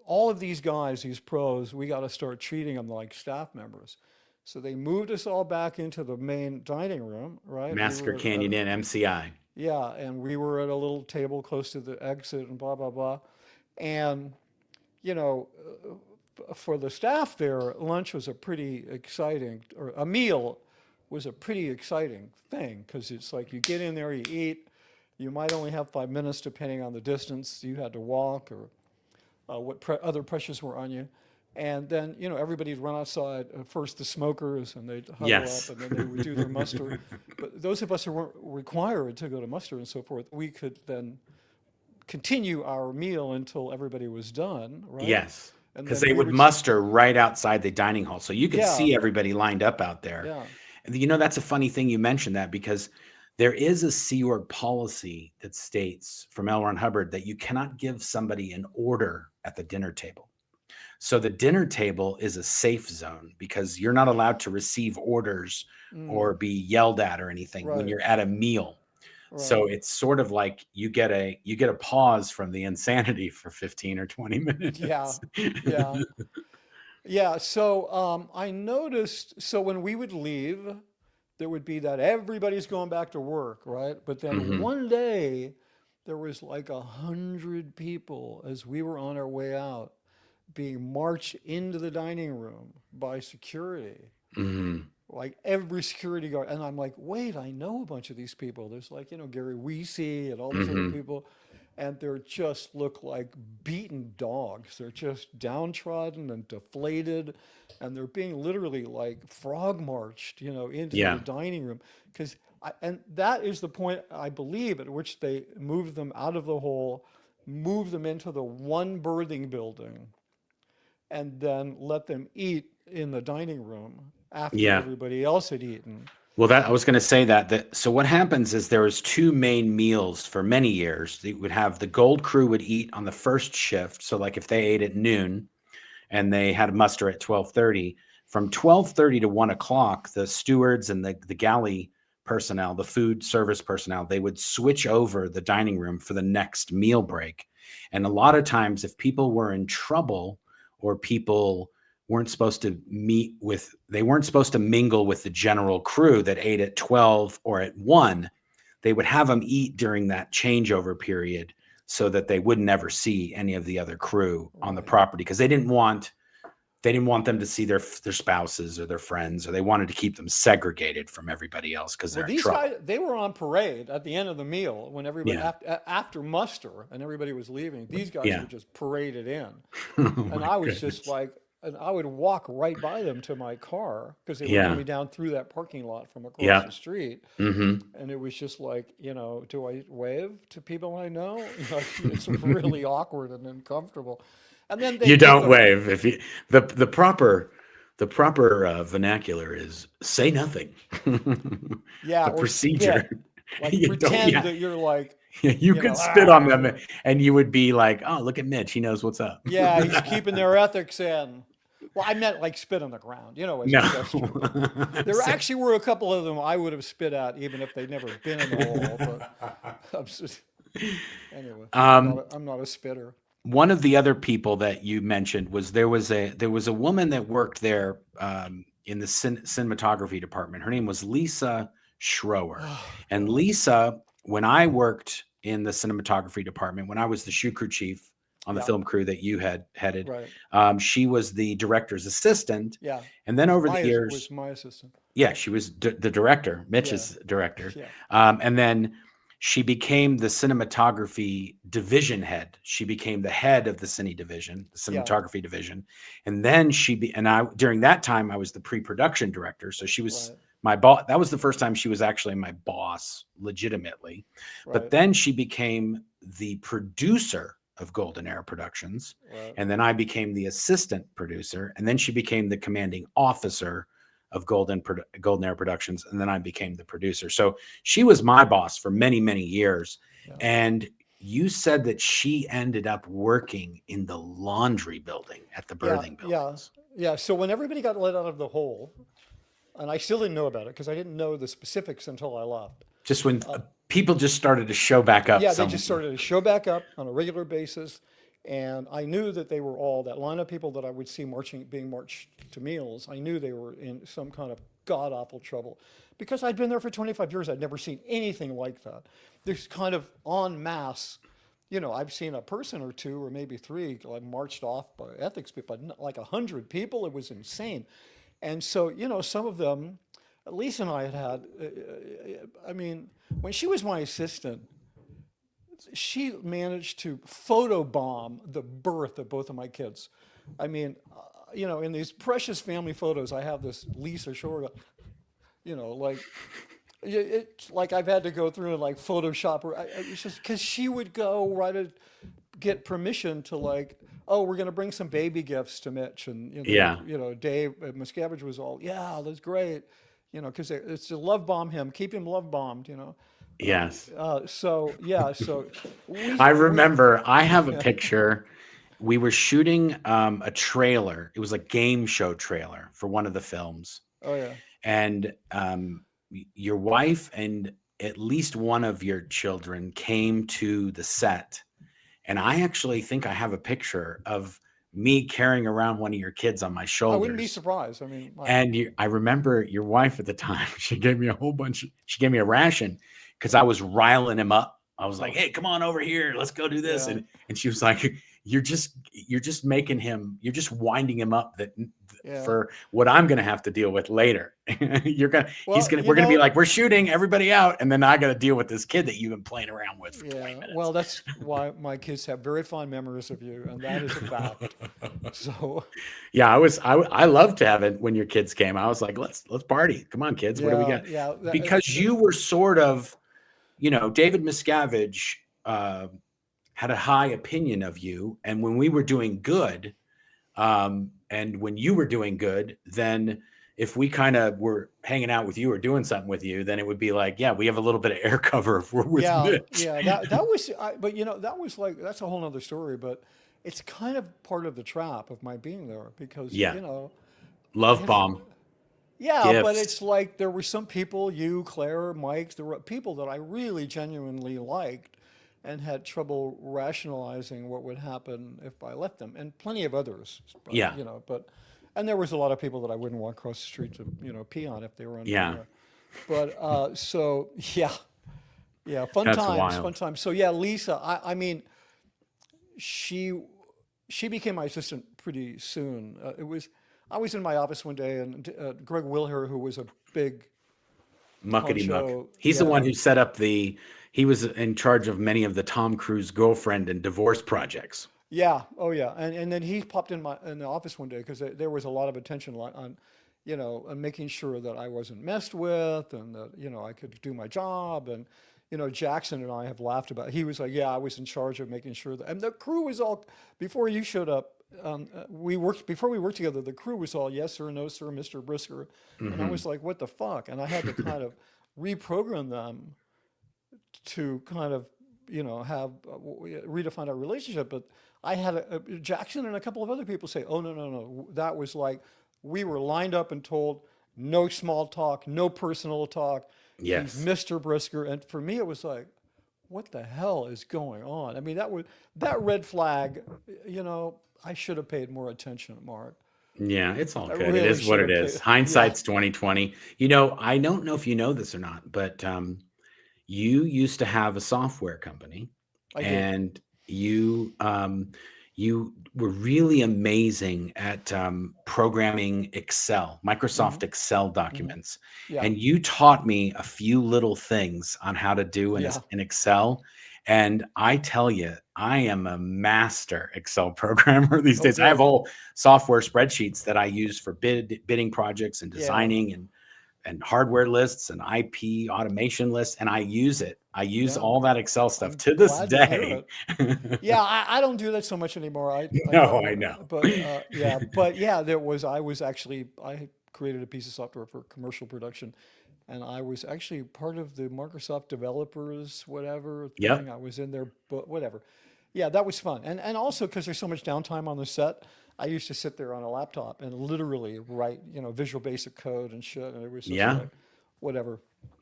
all of these guys, these pros, we got to start treating them like staff members. So they moved us all back into the main dining room, right? We Massacre were at Canyon Inn, MCI. yeah, and we were at a little table close to the exit and blah, blah, blah. And, you know, for the staff there, lunch was a pretty exciting, or a meal was a pretty exciting thing because it's like you get in there, you eat, you might only have 5 minutes depending on the distance you had to walk or what other pressures were on you. And then, everybody'd run outside, first the smokers, and they'd huddle up, Yes. and then they would do their muster. But those of us who weren't required to go to muster and so forth, we could then continue our meal until everybody was done, right? Yes. And Because then they we would would, muster right outside the dining hall. So you could yeah, see everybody lined up out there. yeah. And that's a funny thing you mentioned that, because there is a Sea Org policy that states from L. Ron Hubbard that you cannot give somebody an order at the dinner table. So the dinner table is a safe zone because you're not allowed to receive orders or Mm, be yelled at or anything when right, you're at a meal. right. So it's sort of like you get a pause from the insanity for 15 or 20 Yeah, minutes. yeah, yeah. So I noticed, so when we would leave, there would be that everybody's going back to work, right? But then Hmm. one day, there was like 100 people as we were on our way out being marched into the dining room by security, Hmm. like every security guard. And I'm like, wait, I know a bunch of these people. There's like, Gary Weesey and all these other Hmm. people. And they're just look like beaten dogs. They're just downtrodden and deflated. And they're being literally like frog marched, into the Yeah. dining room. And that is the point, I believe, at which they moved them out of the hole, moved them into the one birthing building, and then let them eat in the dining room after Yeah. everybody else had eaten. Well, that I was going to say that so what happens is there was two main meals for many years. They would have the gold crew would eat on the first shift. So like if they ate at noon and they had muster at 12:30, from 12:30 to 1 o'clock, the stewards and the galley personnel, the food service personnel, they would switch over the dining room for the next meal break. And a lot of times if people were in trouble or people they weren't supposed to mingle with the general crew that ate at 12 or at 1, they would have them eat during that changeover period so that they would never see any of the other crew on the Right. property, because they didn't want them to see their spouses or their friends, or they wanted to keep them segregated from everybody else because Well, they're in these guys, trouble. they were on parade at the end of the meal when everybody, Yeah. after muster and everybody was leaving, these guys Yeah. were just paraded in. Oh And my I was just goodness. like, and I would walk right by them to my car because they were Yeah. coming down through that parking lot from across Yeah. the street. Hmm. And it was just like, do I wave to people I know? It's really awkward and uncomfortable. And then they You get don't the, wave if you the proper vernacular is say nothing. yeah, The or spit, procedure. like You don't. pretend Yeah. that you're like, You could spit on "Ah," them, and you would be like, "Oh, look at Mitch. He knows what's up." yeah, he's keeping their ethics in. Well, I meant like spit on the ground, as a No. gesture. But there actually were a couple of them I would have spit at, even if they'd never been in the hole. But I'm just, anyway, um, I'm not a spitter. one of the other people that you mentioned was there was a woman that worked there in the cinematography department. Her name was Lisa Schroer, Oh and God. Lisa, when I worked in the cinematography department, when I was the shoe crew chief on the Yeah. film crew that you had headed, Right. she was the director's assistant, Yeah. and then over the My was years, my assistant. yeah, she was the director, Yeah. Mitch's director. Yeah. And then she became the cinematography division head. She became the head of the cine division, the Yeah. cinematography division. And then and I, during that time, I was the pre-production director. So she was Right. my boss. That was the first time she was actually my boss legitimately. But Right. then she became the producer of Golden Era Productions. Right. And then I became the assistant producer. And then she became the commanding officer of Golden Era Productions, and then I became the producer. So she was my boss for many, many years. Yeah. And you said that she ended up working in the laundry building at the Yeah. birthing Yeah. buildings. Yeah. So when everybody got let out of the hole, and I still didn't know about it because I didn't know the specifics until I left. Just when people just started to show back up Yeah, they just somewhere. started to show back up on a regular basis. And I knew that they were all that line of people that I would see being marched to meals. I knew they were in some kind of god awful trouble because I'd been there for 25 years. I'd never seen anything like that. There's kind of en masse, I've seen a person or two or maybe three like marched off by ethics people, but like 100 people. It was insane. And so, some of them, Lisa and I had, I mean, when she was my assistant, she managed to photobomb the birth of both of my kids. I mean, in these precious family photos, I have this Lisa Short, like it's like I've had to go through and like Photoshop her. It's just because she would go right to get permission to like, oh, we're going to bring some baby gifts to Mitch, and Yeah. Dave Miscavige was all, yeah, that's great, because it's to love bomb him, keep him love bombed, Yes. so yeah, so I we remember I have a picture. We were shooting a trailer. It was a game show trailer for one of the films. oh yeah, And your wife and at least one of your children came to the set, and I actually think I have a picture of me carrying around one of your kids on my I wouldn't be shoulders. surprised. I mean, And I remember your wife at the time. She gave me a whole bunch. She gave me a ration because I was riling him up. I was like, oh "Hey, come on over here. Let's go do this." yeah, And she was like, "You're just making him. You're just winding him up yeah. for what I'm gonna have to deal with later. You're gonna he's Well, gonna We're gonna be like, we're shooting everybody out, and then I got to deal with this kid that you've been playing around with for 20 yeah. Well, minutes." that's why my kids have very fond memories of you, and that is a fact. So Yeah, I loved to have it when your kids came. I was like, let's party. Come on, kids. What do we yeah, got? yeah. Because you were sort of, David Miscavige had a high opinion of you, and when we were doing good, and when you were doing good, then if we kind of were hanging out with you or doing something with you, then it would be like, yeah, we have a little bit of air cover if we're with Yeah, Mitch. yeah, that was, but that was like that's a whole nother story. But it's kind of part of the trap of my being there because Yeah, love if bomb yeah, but gifts. it's like there were some people, you, Claire, Mike, there were people that I really genuinely liked and had trouble rationalizing what would happen if I left them, and plenty of others. But Yeah, and there was a lot of people that I wouldn't walk across the street to pee on if they were on yeah, camera. But so yeah, yeah, fun that's times, fun wild. times. So yeah, Lisa, I mean, she she became my assistant pretty soon. I was in my office one day, and Greg Wilher, who was a big Muckety muck. honcho, He's the one yeah, who he was in charge of many of the Tom Cruise girlfriend and divorce projects. Yeah. Oh, yeah. And then he popped in the office one day because there was a lot of attention on, on making sure that I wasn't messed with and that I could do my job. And Jackson and I have laughed about. He was like, "Yeah, I was in charge of making sure that." And the crew was all before you showed up. We worked before we worked together. The crew was all yes sir, no sir, Mr. Brisker, and I Hmm. was like, "What the fuck?" And I had to kind of reprogram them to kind of have redefine our relationship. But I had Jackson and a couple of other people say, "Oh, no, no, no, that was like we were lined up and told no small talk, no personal talk. He's Yes. Mr. Brisker." And for me it was like, what the hell is going on? I mean, that red flag. I should have paid more attention, Mark. Yeah, it's all I good. It really is what should it have is. paid. Yeah, Hindsight's 2020. I don't know if you know this or not, but you used to have a software company, I did. and you were really amazing at programming Excel, Hmm. Microsoft Excel Hmm. documents. Yeah. And you taught me a few little things on how to do Yeah. in Excel. And I tell you, I am a master Excel programmer these Oh, days. I have good. whole software spreadsheets that I use for bidding projects and Yeah. designing and hardware lists and IP automation lists, and I use it. I use Yeah. all that Excel stuff I'm to this glad to hear day. it. Yeah, I don't do that so much anymore. No, I know. But yeah, but yeah, I was actually, I created a piece of software for commercial production, and I was actually part of the Microsoft developers, whatever thing. Yep. I was in there, but whatever. Yeah, that was fun. And also because there's so much downtime on the set, I used to sit there on a laptop and literally write, Visual Basic code and shit, and it was just Yeah. like, whatever.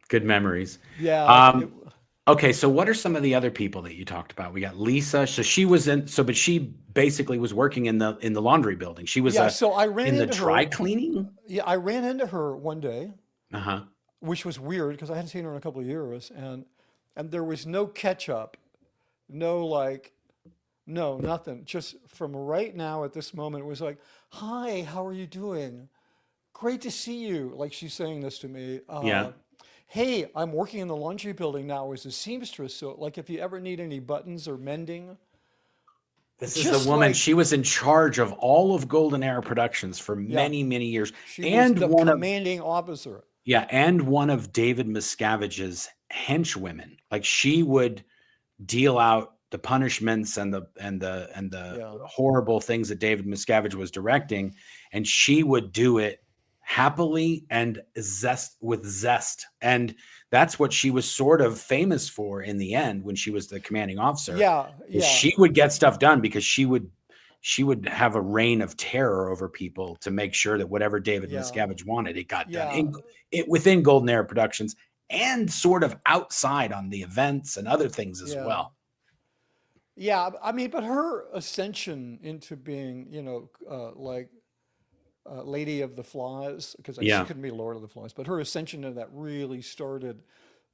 Good memories. Yeah, Um, okay, so what are some of the other people that you talked about? We got Lisa. So she was but she basically was working in the laundry building. She was yeah. So I ran in the into dry her. cleaning. Yeah, I ran into her one day, Uh-huh. which was weird because I hadn't seen her in a couple of years, and there was no catch up, no like, no nothing. Just from right now at this moment, it was like, "Hi, how are you doing? Great to see you." Like she's saying this to me. Yeah. Hey, I'm working in the laundry building now as a seamstress. So like, if you ever need any buttons or mending, This is the just woman. like, She was in charge of all of Golden Era Productions for yeah, many, many years, she was and the commanding officer. one of David Miscavige's henchwomen. Like she would deal out the punishments and the Yeah, horrible things that David Miscavige was directing, and she would do it happily and zest. And that's what she was sort of famous for in the end when she was the commanding officer. yeah, Is yeah, she would get stuff done because she would have a reign of terror over people to make sure that whatever David yeah, Miscavige wanted, it got done yeah. it within Golden Era Productions and sort of outside on the events and other things as Yeah. well. Yeah, I mean, but her ascension into being, like Lady of the Flies, because like, she Yeah. couldn't be Lord of the Flies, but her ascension into that really started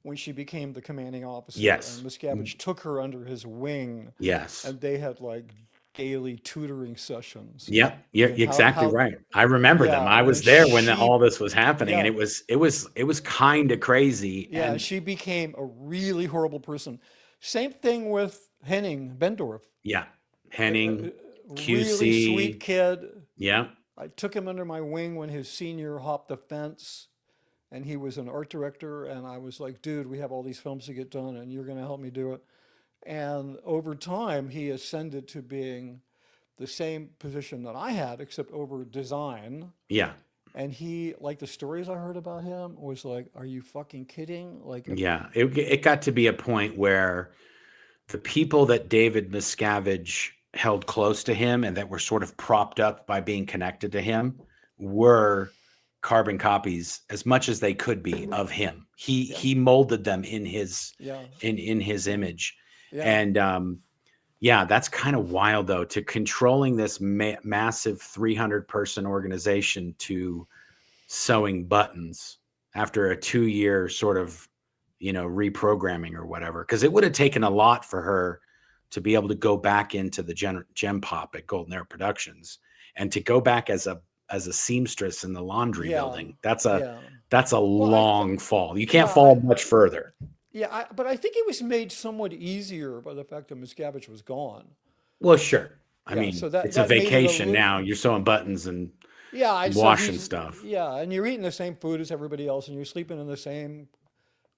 when she became the commanding officer, and Yes. Miscavige took her under his wing, Yes. and they had like daily tutoring sessions, Yep. You're and exactly how, right. I remember them. yeah, I was and there when all she, this was happening, and yeah, it was kind of crazy. yeah, And she became a really horrible person. Same thing with Henning Bendorf, yeah, uh, Henning, really sweet QC. kid. Yeah. I took him under my wing when his senior hopped the fence and he was an art director. And I was like, dude, we have all these films to get done and you're going to help me do it. And over time, he ascended to being the same position that I had, except over design. Yeah. And he, like the stories I heard about him, was like, are you fucking kidding? Like, Yeah. It got to be a point where the people that David Miscavige held close to him and that were sort of propped up by being connected to him were carbon copies as much as they could be of him. He yeah, he molded them in his yeah, in his yeah, image. yeah, And yeah, that's kind of wild though, to controlling this massive 300 person organization to sewing buttons after a 2 year sort of, reprogramming or whatever. Cause it would have taken a lot for her to be able to go back into the gem pop at Golden Era Productions and to go back as a seamstress in the laundry yeah, building. yeah. That's a Well, long fall. You can't yeah, fall much further. yeah, but I think it was made somewhat easier by the fact that Miscavige was gone. Well, sure. I Yeah, mean, so that it's a that made it a vacation little. now. You're sewing buttons and Yeah, so washing he's stuff. yeah, and you're eating the same food as everybody else, and you're sleeping in the same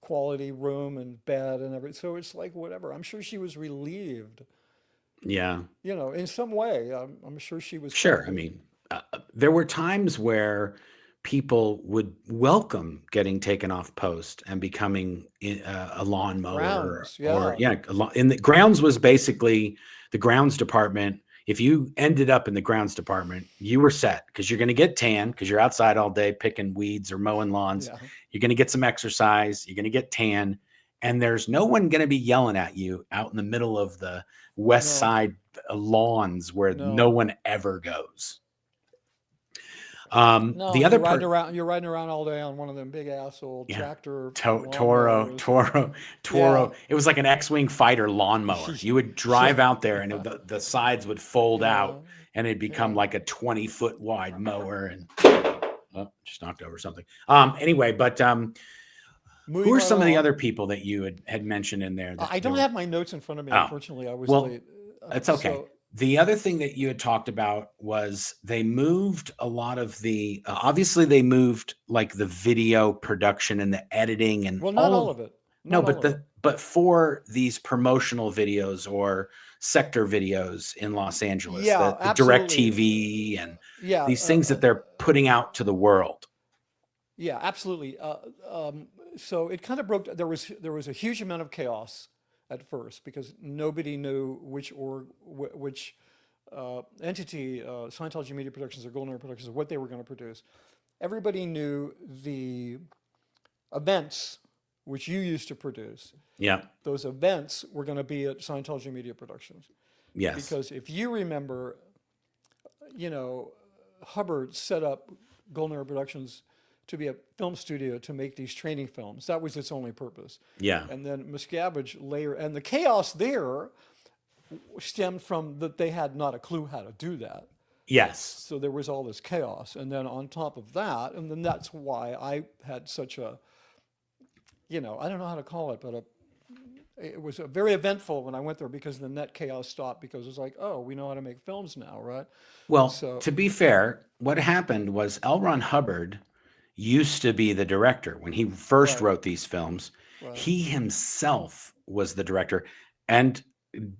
quality room and bed and everything. So it's like whatever. I'm sure she was relieved, Yeah, in some way. I'm sure she was sure. I probably mean, there were times where people would welcome getting taken off post and becoming a lawnmower grounds. or Yeah, yeah, in the grounds was basically the grounds department. If you ended up in the grounds department, you were set because you're going to get tan because you're outside all day picking weeds or mowing lawns. yeah, You're going to get some exercise. You're going to get tan. And there's no one going to be yelling at you out in the middle of the west no, side lawns where no no, one ever goes. no. The And other part, you're riding around all day on one of them big ass old yeah, tractor Toro, lawnmowers. Toro, Yeah, Toro. It was like an X-wing fighter lawnmower. You would yeah, drive out there, and the sides would fold yeah, out, and it'd become yeah. like a 20-foot wide mower. And oh, just knocked over something. Anyway, but who Moving are right some of the along. other people that you had mentioned in there that I there don't were? have my notes in front of me, Oh, unfortunately. I was well, late. it's okay. So The other thing that you had talked about was they moved a lot of the obviously they moved like the video production and the editing and well, not all all of of it. no, Not all but of it. for these promotional videos or sector videos in Los Angeles, Yeah, the direct absolutely. TV and Yeah, these things that they're putting out to the world. yeah, absolutely. So it kind of broke. There was a huge amount of chaos at first because nobody knew which entity, Scientology Media Productions or Golden Era Productions, what they were going to produce. Everybody knew the events which you used to produce. Yeah. Those events were going to be at Scientology Media Productions Yes. because if you remember, you know, Hubbard set up Golden Era Productions to be a film studio to make these training films. That was its only purpose. Yeah. And then Miscavige later, and the chaos there stemmed from that they had not a clue how to do that. Yes. So there was all this chaos. And then on top of that, and then that's why I had such a, I don't know how to call it, but it was a very eventful when I went there because the net chaos stopped because it was like, oh, we know how to make films now, right? Well, So, to be fair, what happened was L. Ron Hubbard used to be the director when he first right, wrote these films. right. He himself was the director, and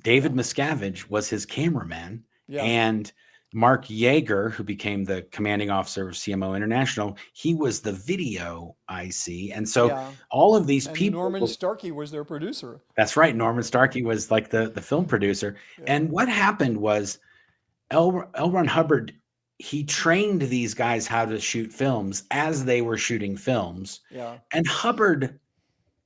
David Yeah, Miscavige was his cameraman, yeah, and Mark Yeager, who became the commanding officer of CMO International, he was the video IC. And so yeah. all of these And people Norman were, Starkey was their producer. that's right, Norman Starkey was like the film producer. Yeah, And what happened was L. Ron Hubbard, he trained these guys how to shoot films as they were shooting films. yeah, And Hubbard,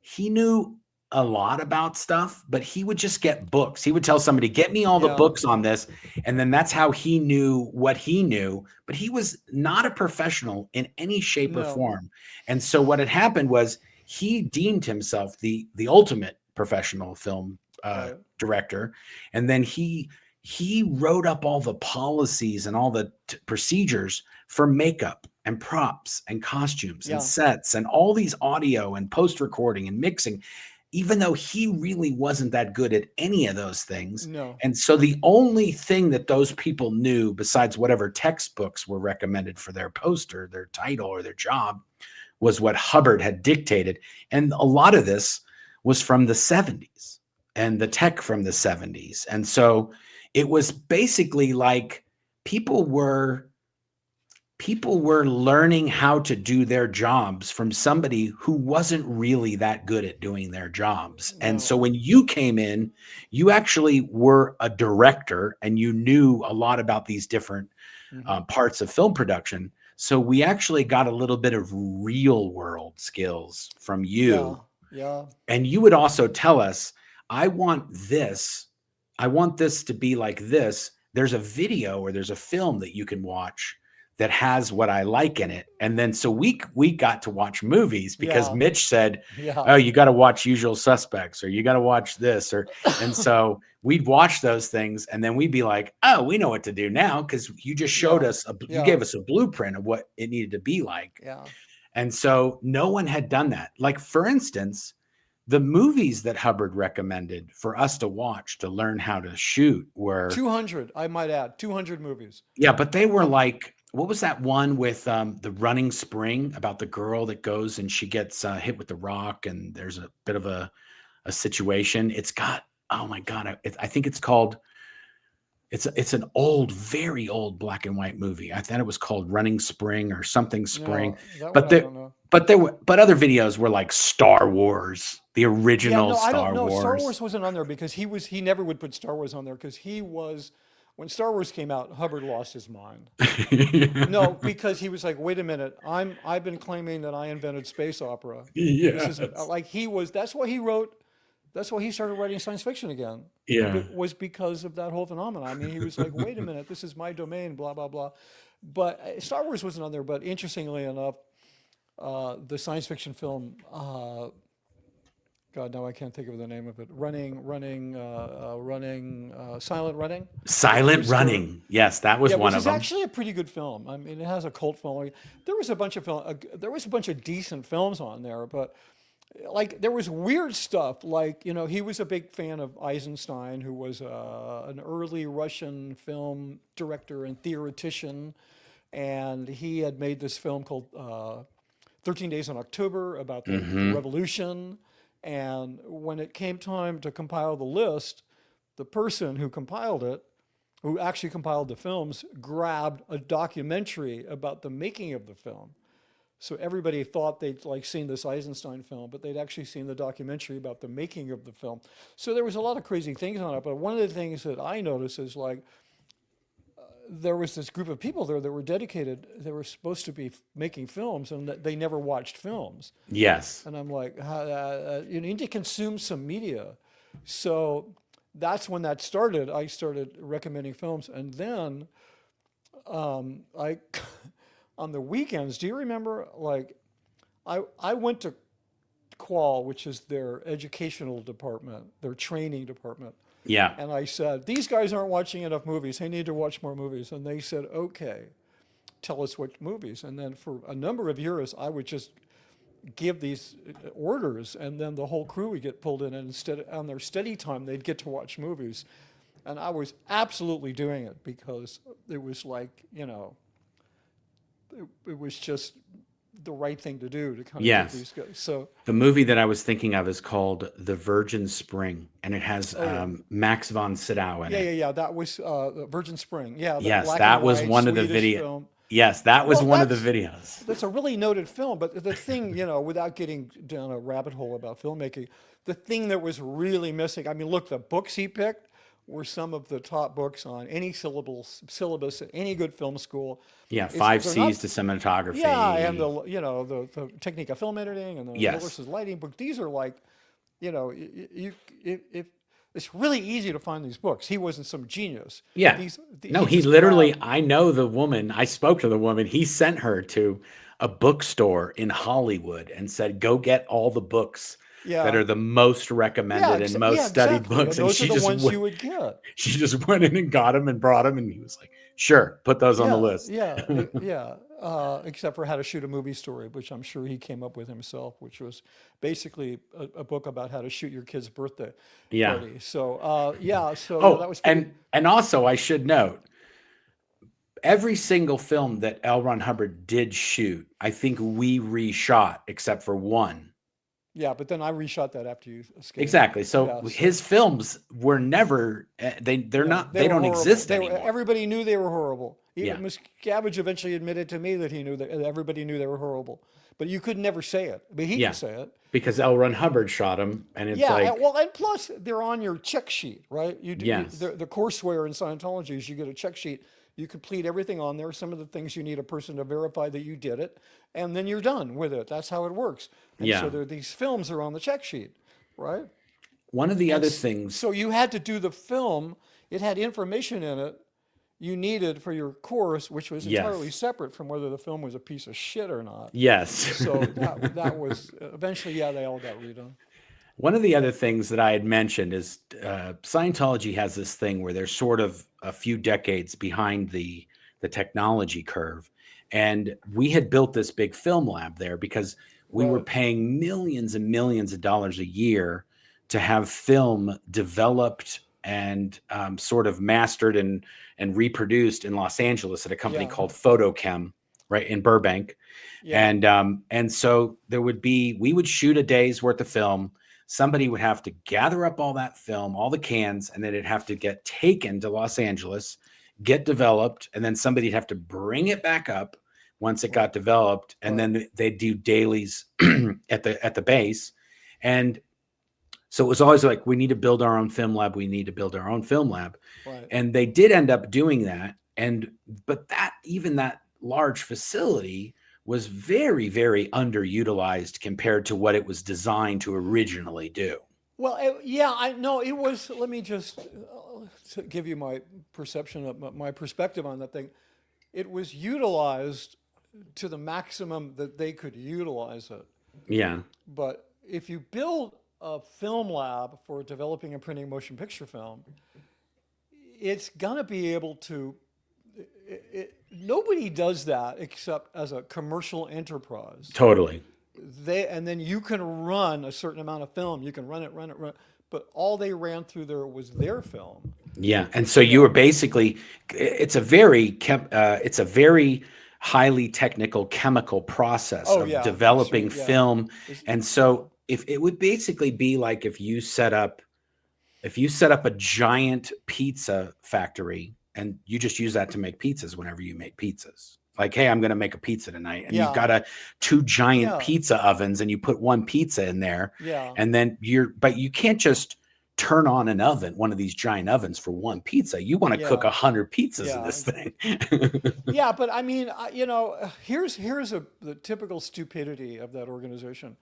he knew a lot about stuff, but he would just get books. He would tell somebody, "Get me all the yeah. books on this." And then that's how he knew what he knew. But he was not a professional in any shape or No, form. And so what had happened was he deemed himself the ultimate professional film right. director. And then he wrote up all the policies and all the procedures for makeup and props and costumes and Yeah, sets and all these audio and post recording and mixing, even though he really wasn't that good at any of those things. no, And so the only thing that those people knew, besides whatever textbooks were recommended for their poster, their title, or their job, was what Hubbard had dictated. And a lot of this was from the 70s and the tech from the 70s. And so it was basically like people were people were learning how to do their jobs from somebody who wasn't really that good at doing their jobs. And so no. when you came in, you actually were a director and you knew a lot about these different Hmm. parts of film production. So we actually got a little bit of real world skills from Yeah, you. yeah, And you would also tell us, I want this. I want this to be like this. There's a video or there's a film that you can watch that has what I like in it. And then so we got to watch movies because yeah, Mitch said, yeah, "Oh, you got to watch Usual Suspects or you got to watch this," or and so we'd watch those things and then we'd be like, "Oh, we know what to do now because you just showed yeah, us you yeah, gave us a blueprint of what it needed to be like." yeah, And so no one had done that. Like for instance, The movies that Hubbard recommended for us to watch to learn how to shoot were 200, I might add, 200 movies. yeah, but they were Um, like, what was that one with the running spring about the girl that goes and she gets hit with the rock and there's a bit of a situation. It's got, oh my God, I think it's called, it's an old, very old black and white movie. I thought it was called Running Spring or something Spring, no, that one but I don't know. other videos were like Star Wars, the Yeah, original no, I don't Star know. Star Wars. Wars wasn't on there because he never would put Star Wars on there because when Star Wars came out, Hubbard lost his mind. No, because he was like, wait a minute, I've been claiming that I invented space opera. This is Yes. like he was. That's why he wrote. That's why he started writing science fiction again. Yeah. Was because of that whole phenomenon. I mean, he was like, wait a minute, this is my domain, blah blah blah. But Star Wars wasn't on there. But interestingly enough, the science fiction film. God, now I can't think of the name of it. Silent Running with Silent Brisker. Running. Yes, that was Yeah, one which of is them. actually a pretty good film. I mean, it has a cult following. There was a bunch of decent films on there, but like there was weird stuff. Like he was a big fan of Eisenstein, who was an early Russian film director and theoretician, and he had made this film called 13 Days in October about the Hmm. revolution. And when it came time to compile the list, the person who compiled it, who actually compiled the films, grabbed a documentary about the making of the film. So everybody thought they'd like seen this Eisenstein film, but they'd actually seen the documentary about the making of the film. So there was a lot of crazy things on it. But one of the things that I noticed is like there was this group of people there that were dedicated. They were supposed to be making films, and they never watched films. Yes. And I'm like, you need to consume some media. So that's when that started. I started recommending films, and then I, on the weekends, do you remember? Like, I went to Qual, which is their educational department, their training department, Yeah. and I said, these guys aren't watching enough movies. They need to watch more movies. And they said, okay, tell us what movies. And then for a number of years, I would just give these orders, and then the whole crew would get pulled in, and instead on their study time they'd get to watch movies. And I was absolutely doing it because it was like it was just the right thing to do to kind of give Yes. these guys. So The movie that I was thinking of is called The Virgin Spring, and it has oh yeah, Max von Sydow in it. yeah, that was Virgin Spring, yeah, the Yes, black and that was white one of the Swedish video. film. Yes, that was Well, one of the videos. that's a really noted film, but the thing, without getting down a rabbit hole about filmmaking, the thing that was really missing, I mean, look, the books he picked were some of the top books on any syllabus at any good film school. Yeah, It's, five they're not, C's to yeah, and cinematography. the technique of film editing and the Yes. Miller's lighting book. These are like, if it's really easy to find these books. He wasn't some genius. Yeah. No, He he just literally, grabbed. I know the woman, I spoke to the woman. He sent her to a bookstore in Hollywood and said, go get all the books that Yeah, are the most recommended and most yeah, studied exactly. books. And And those are the ones you would get. she just went in and got them and brought them. And he was like, sure, put those on the Yeah, list. yeah. Except for How to Shoot a Movie Story, which I'm sure he came up with himself, which was basically a book about how to shoot your kid's birthday Yeah. party. So yeah, that Oh, was pretty. and also I should note, every single film that L. Ron Hubbard did shoot, I think we reshot except for one. Yeah, but then I reshot that after you escaped. Exactly. So Yeah, so his films were never they're no, not they they were don't horrible. exist anymore. Everybody knew they were horrible. Even Yeah. Miscavige eventually admitted to me that he knew that everybody knew they were horrible, but you could never say it. But he could Yeah. say it. Because L. Ron Hubbard shot him and it's Yeah, like, well, and plus they're on your check sheet, right? yes. The courseware in Scientology is you get a check sheet. You complete everything on there. Some of the things you need a person to verify that you did it, and then you're done with it. That's how it works. And so Yeah. there, these films are on the check sheet, right? One of the And other things, so you had to do the film. It had information in it you needed for your course, which was entirely yes. separate from whether the film was a piece of shit or not. Yes. So that was eventually, yeah, they all got redone. One of the other things that I had mentioned is Scientology has this thing where they're sort of a few decades behind the technology curve, and we had built this big film lab there because we were Right. paying millions and millions of dollars a year to have film developed and sort of mastered and reproduced in Los Angeles at a company Yeah. called Photochem, right in Burbank. Yeah. And so we would shoot a day's worth of film. Somebody would have to gather up all that film, all the cans, and then it'd have to get taken to Los Angeles, get developed, and then somebody'd have to bring it back up once it Right. got developed, and Right. then they'd do dailies at the base. And so it was always like, we need to build our own film lab. We need to build our own film lab. Right. And they did end up doing that. But even that large facility was very, very underutilized compared to what it was designed to originally do. Well, yeah, I know it was. Let me just to give you my perception of my perspective on that thing. It was utilized to the maximum that they could utilize it. Yeah, But if you build a film lab for developing and printing motion picture film, it's gonna be able to. Nobody does that except as a commercial enterprise. totally. And then you can run a certain amount of film. You can run it, run it, run it. But all they ran through there was their film. Yeah. And so You you were know, basically, it's a very highly technical chemical process oh of yeah, developing extreme, yeah. film. And Yeah, so if it would basically be like if you set up a giant pizza factory and you just use that to make pizzas whenever you make pizzas. Like, hey, I'm going to make a pizza tonight. And you've yeah, got two giant yeah, pizza ovens and you put one pizza in there. yeah, And then but you can't just turn on an oven, one of these giant ovens for one pizza. You want to cook yeah, 100 pizzas in yeah. this thing. Yeah, but I mean, here's the typical stupidity of that organization.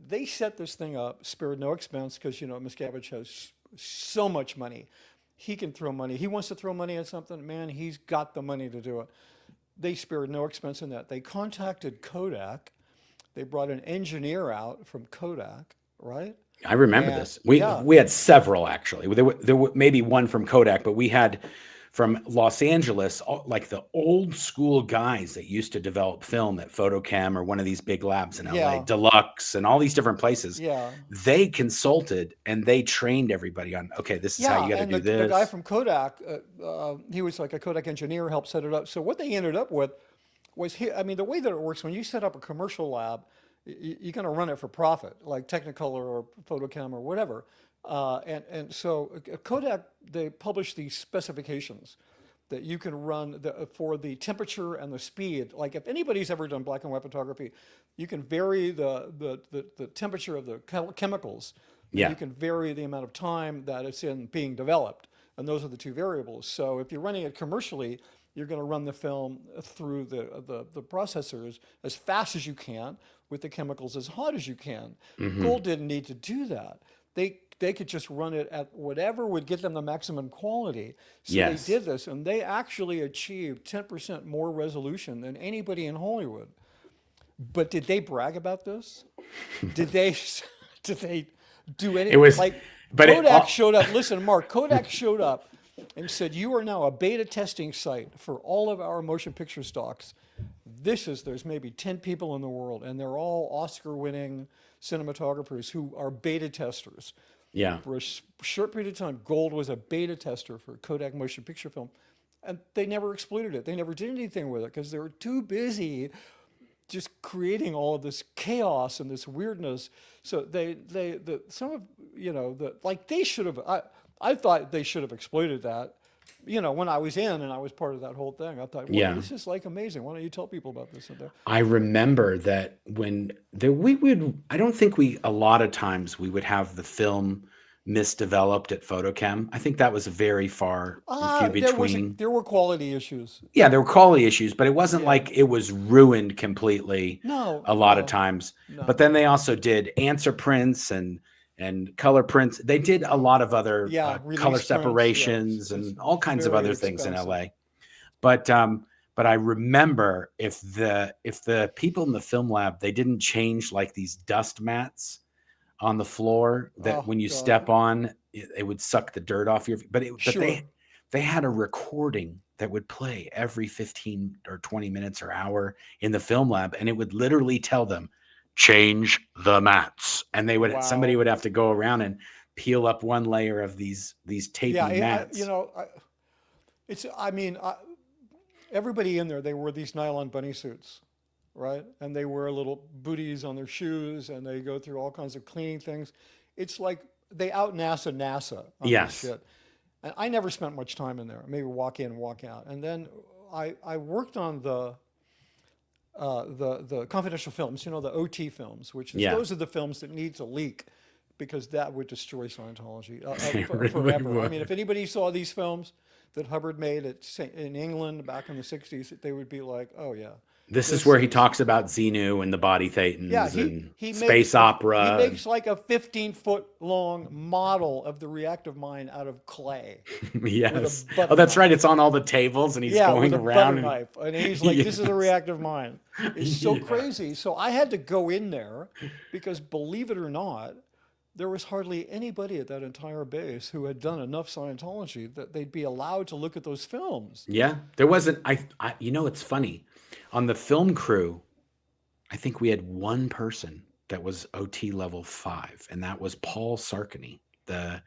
They set this thing up, spared no expense, because Miscavige has so much money. He can throw money. He wants to throw money at something, man. He's got the money to do it. They spared no expense in that. They contacted Kodak. They brought an engineer out from Kodak, right? I remember And this. yeah, We had several actually. There were maybe one from Kodak, but we had from Los Angeles, like the old school guys that used to develop film at Photochem or one of these big labs in LA, yeah, Deluxe, and all these different places. yeah. They consulted and they trained everybody on, okay, this is how you Yeah, got to and do the guy this. from Kodak, he was like a Kodak engineer, helped set it up. So what they ended up with was, I mean, the way that it works, when you set up a commercial lab, you're going to run it for profit, like Technicolor or Photochem or whatever. And so Kodak, they publish these specifications that you can run for the temperature and the speed. Like if anybody's ever done black and white photography, you can vary the temperature of the chemicals, and Yeah. you can vary the amount of time that it's in being developed. And those are the two variables. So if you're running it commercially, you're going to run the film through the processors as fast as you can with the chemicals as hot as you can. Hmm. Gold didn't need to do that. They could just run it at whatever would get them the maximum quality. So they Yes. did this, and they actually achieved 10% more resolution than anybody in Hollywood. But did they brag about this? Did they did they do It any was, like but Kodak showed up? Listen, Mark, Kodak showed up and said, "You are now a beta testing site for all of our motion picture stocks. There's maybe 10 people in the world, and they're all Oscar-winning cinematographers who are beta testers." yeah. For a short period of time, Gold was a beta tester for Kodak motion picture film, and they never exploited it. They never did anything with it because they were too busy just creating all of this chaos and this weirdness. So some of like they should have. I thought they should have exploited that. When I was in and I was part of that whole thing, I thought, well, Yeah. this is like amazing. Why don't you tell people about this? I remember that I don't think a lot of times we would have the film misdeveloped at Photochem. I think that was very far and few between. There were quality issues. Yeah, there were quality issues, but it wasn't Yeah. like it was ruined completely No, a lot of no, times. But no. then they also did answer prints and color prints. They did a lot of other Yeah, color release prints. Yeah, separations it's and all kinds of very other things in expensive. LA. But I remember if the people in the film lab, they didn't change like these dust mats on the floor that Oh when you God. step on, it would suck the dirt off your. But Sure. they had a recording that would play every 15 or 20 minutes or hour in the film lab, and it would literally tell them, change the mats, and somebody Wow. would have to go around and peel up one layer of these Yeah, tapey you mats. know, I mean, everybody in there, they wore these nylon bunny suits, right? And they wear little booties on their shoes, and they go through all kinds of cleaning things. It's like they out NASA on this Yes. shit. And I never spent much time in there. Maybe walk in, walk out. And then I worked on the confidential films, you know, the OT films, which is Yeah. those are the films that need to leak because that would destroy Scientology It really forever. I mean, would. if anybody saw these films that Hubbard made in England back in the 60s, they would be like, oh yeah, This is this where he is, talks about Xenu and the body yeah, thetans and he space makes he opera. makes like a 15-foot long model of the reactive mind out of clay with a Yes. Oh, butter that's right. knife. It's on all the tables, and he's Yeah, with going a butter around and knife. And he's like, this is a yes. reactive mind. It's so Yeah. crazy. So I had to go in there because believe it or not, there was hardly anybody at that entire base who had done enough Scientology that they'd be allowed to look at those films. Yeah. There wasn't you know, it's funny. On the film crew, I think we had one person that was OT level 5, and that was Paul Sarkany, the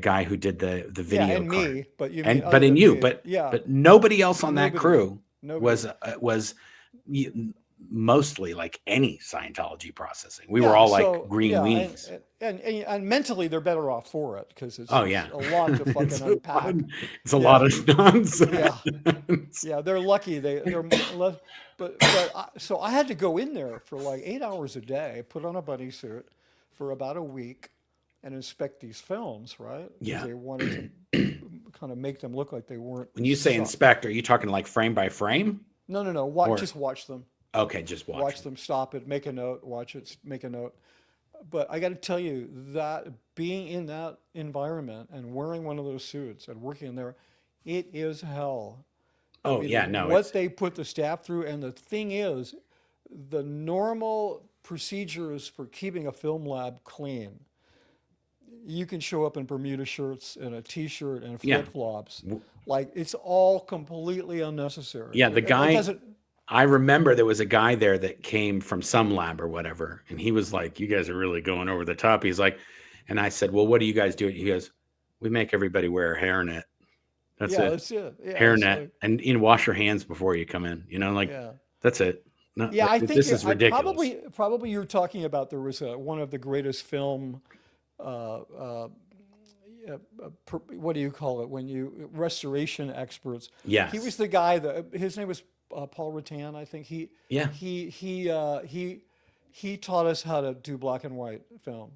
guy who did the Yeah, video and card. me, but you mean And other but in than you, me. Yeah, but nobody else on that nobody, crew nobody. was y- mostly like any Scientology processing. We were Yeah, all like so green yeah, weenies. and mentally they're better off for it because Oh it's yeah. a lot to fucking unpack. It's a lot Yeah, of yeah. nonsense. Yeah, they're lucky. They're less, so I had to go in there for like 8 hours a day, put on a bunny suit for about a week, and inspect these films, right? Because Yeah. they wanted to kind of make them look like they weren't When you say shot. inspect, are you talking like frame by frame? No, no, no. Or Just watch them. okay, just Watch watching. them. Stop it. Make a note. Watch it. Make a note. But I got to tell you that being in that environment and wearing one of those suits and working in there, it is hell. I Oh yeah, mean, no, what it's they put the staff through, and the thing is, the normal procedures for keeping a film lab clean. You can show up in Bermuda shirts and a t-shirt and yeah. flip-flops. Like it's all completely unnecessary. Yeah, the It guy doesn't, I remember there was a guy there that came from some lab or whatever, and he was like, "You guys are really going over the top." He's like, and I said, "Well, what do you guys do?" He goes, "We make everybody wear a hairnet. That's yeah, it. that's it. Yeah, it's Hairnet, like, and wash your hands before you come in. You know, like yeah. that's it. No, Yeah, I think this is I ridiculous." probably you're talking about there was one of the greatest film uh, uh, what do you call it when you restoration experts. He was Yes. the guy that his name was Paul Rattan, I think. Yeah. He taught us how to do black and white film,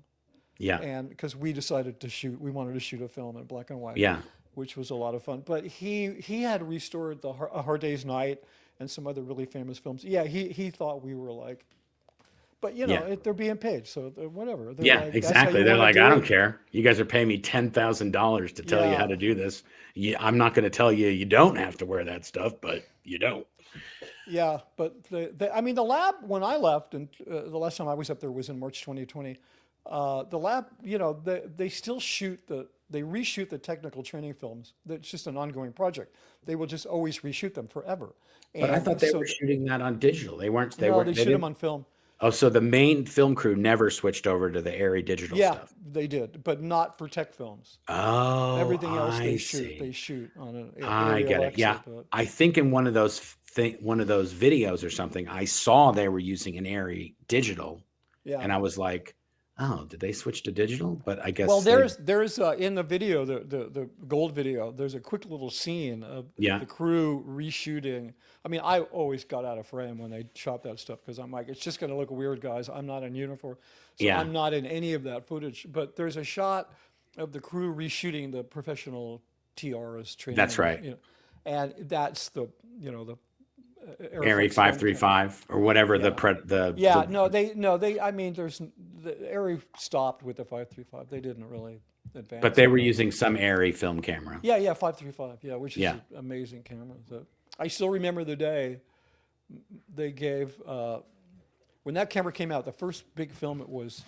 Yeah. and because we wanted to shoot a film in black and white, Yeah. which was a lot of fun. But he had restored A Hard Day's Night and some other really famous films. Yeah, he thought we were like, but you know, Yeah. they're being paid, so whatever. They're Yeah, like, that's how exactly. you They're want to like, I do don't it. care. You guys are paying me $10,000 to tell you how Yeah, to do this. I'm not going to tell you you don't have to wear that stuff, but you don't. yeah. But I mean, the lab when I left, and the last time I was up there was in March 2020. The lab, you know, they still they reshoot the technical training films. That's just an ongoing project. They will just always reshoot them forever. But I And thought they so, were shooting that on digital. no, they They shoot them didn't. on film. Oh, so the main film crew never switched over to the airy digital Yeah, stuff. they did, but not for tech films. Oh, Everything else I they see. shoot on an I Arri get it. Alexa. Yeah. But I think in one of those videos or something, I saw they were using an airy digital, yeah. and I was like, "Oh, did they switch to digital?" But I Well, guess they there's in the video, the gold video, there's a quick little scene of yeah. the crew reshooting. I mean, I always got out of frame when they shot that stuff because I'm like, it's just going to look weird, guys. I'm not in uniform, so Yeah. I'm not in any of that footage. But there's a shot of the crew reshooting the professional TRs That's training, right. you know, and that's the the Airy Airflex film camera. 535 or whatever Yeah. the Yeah, no, I mean, the Arri stopped with the 535. They didn't really but advance they on were that. using some airy film camera. Yeah, yeah, 535. Yeah, which is Yeah. an amazing camera. So I still remember the day they gave when that camera came out. The first big film it was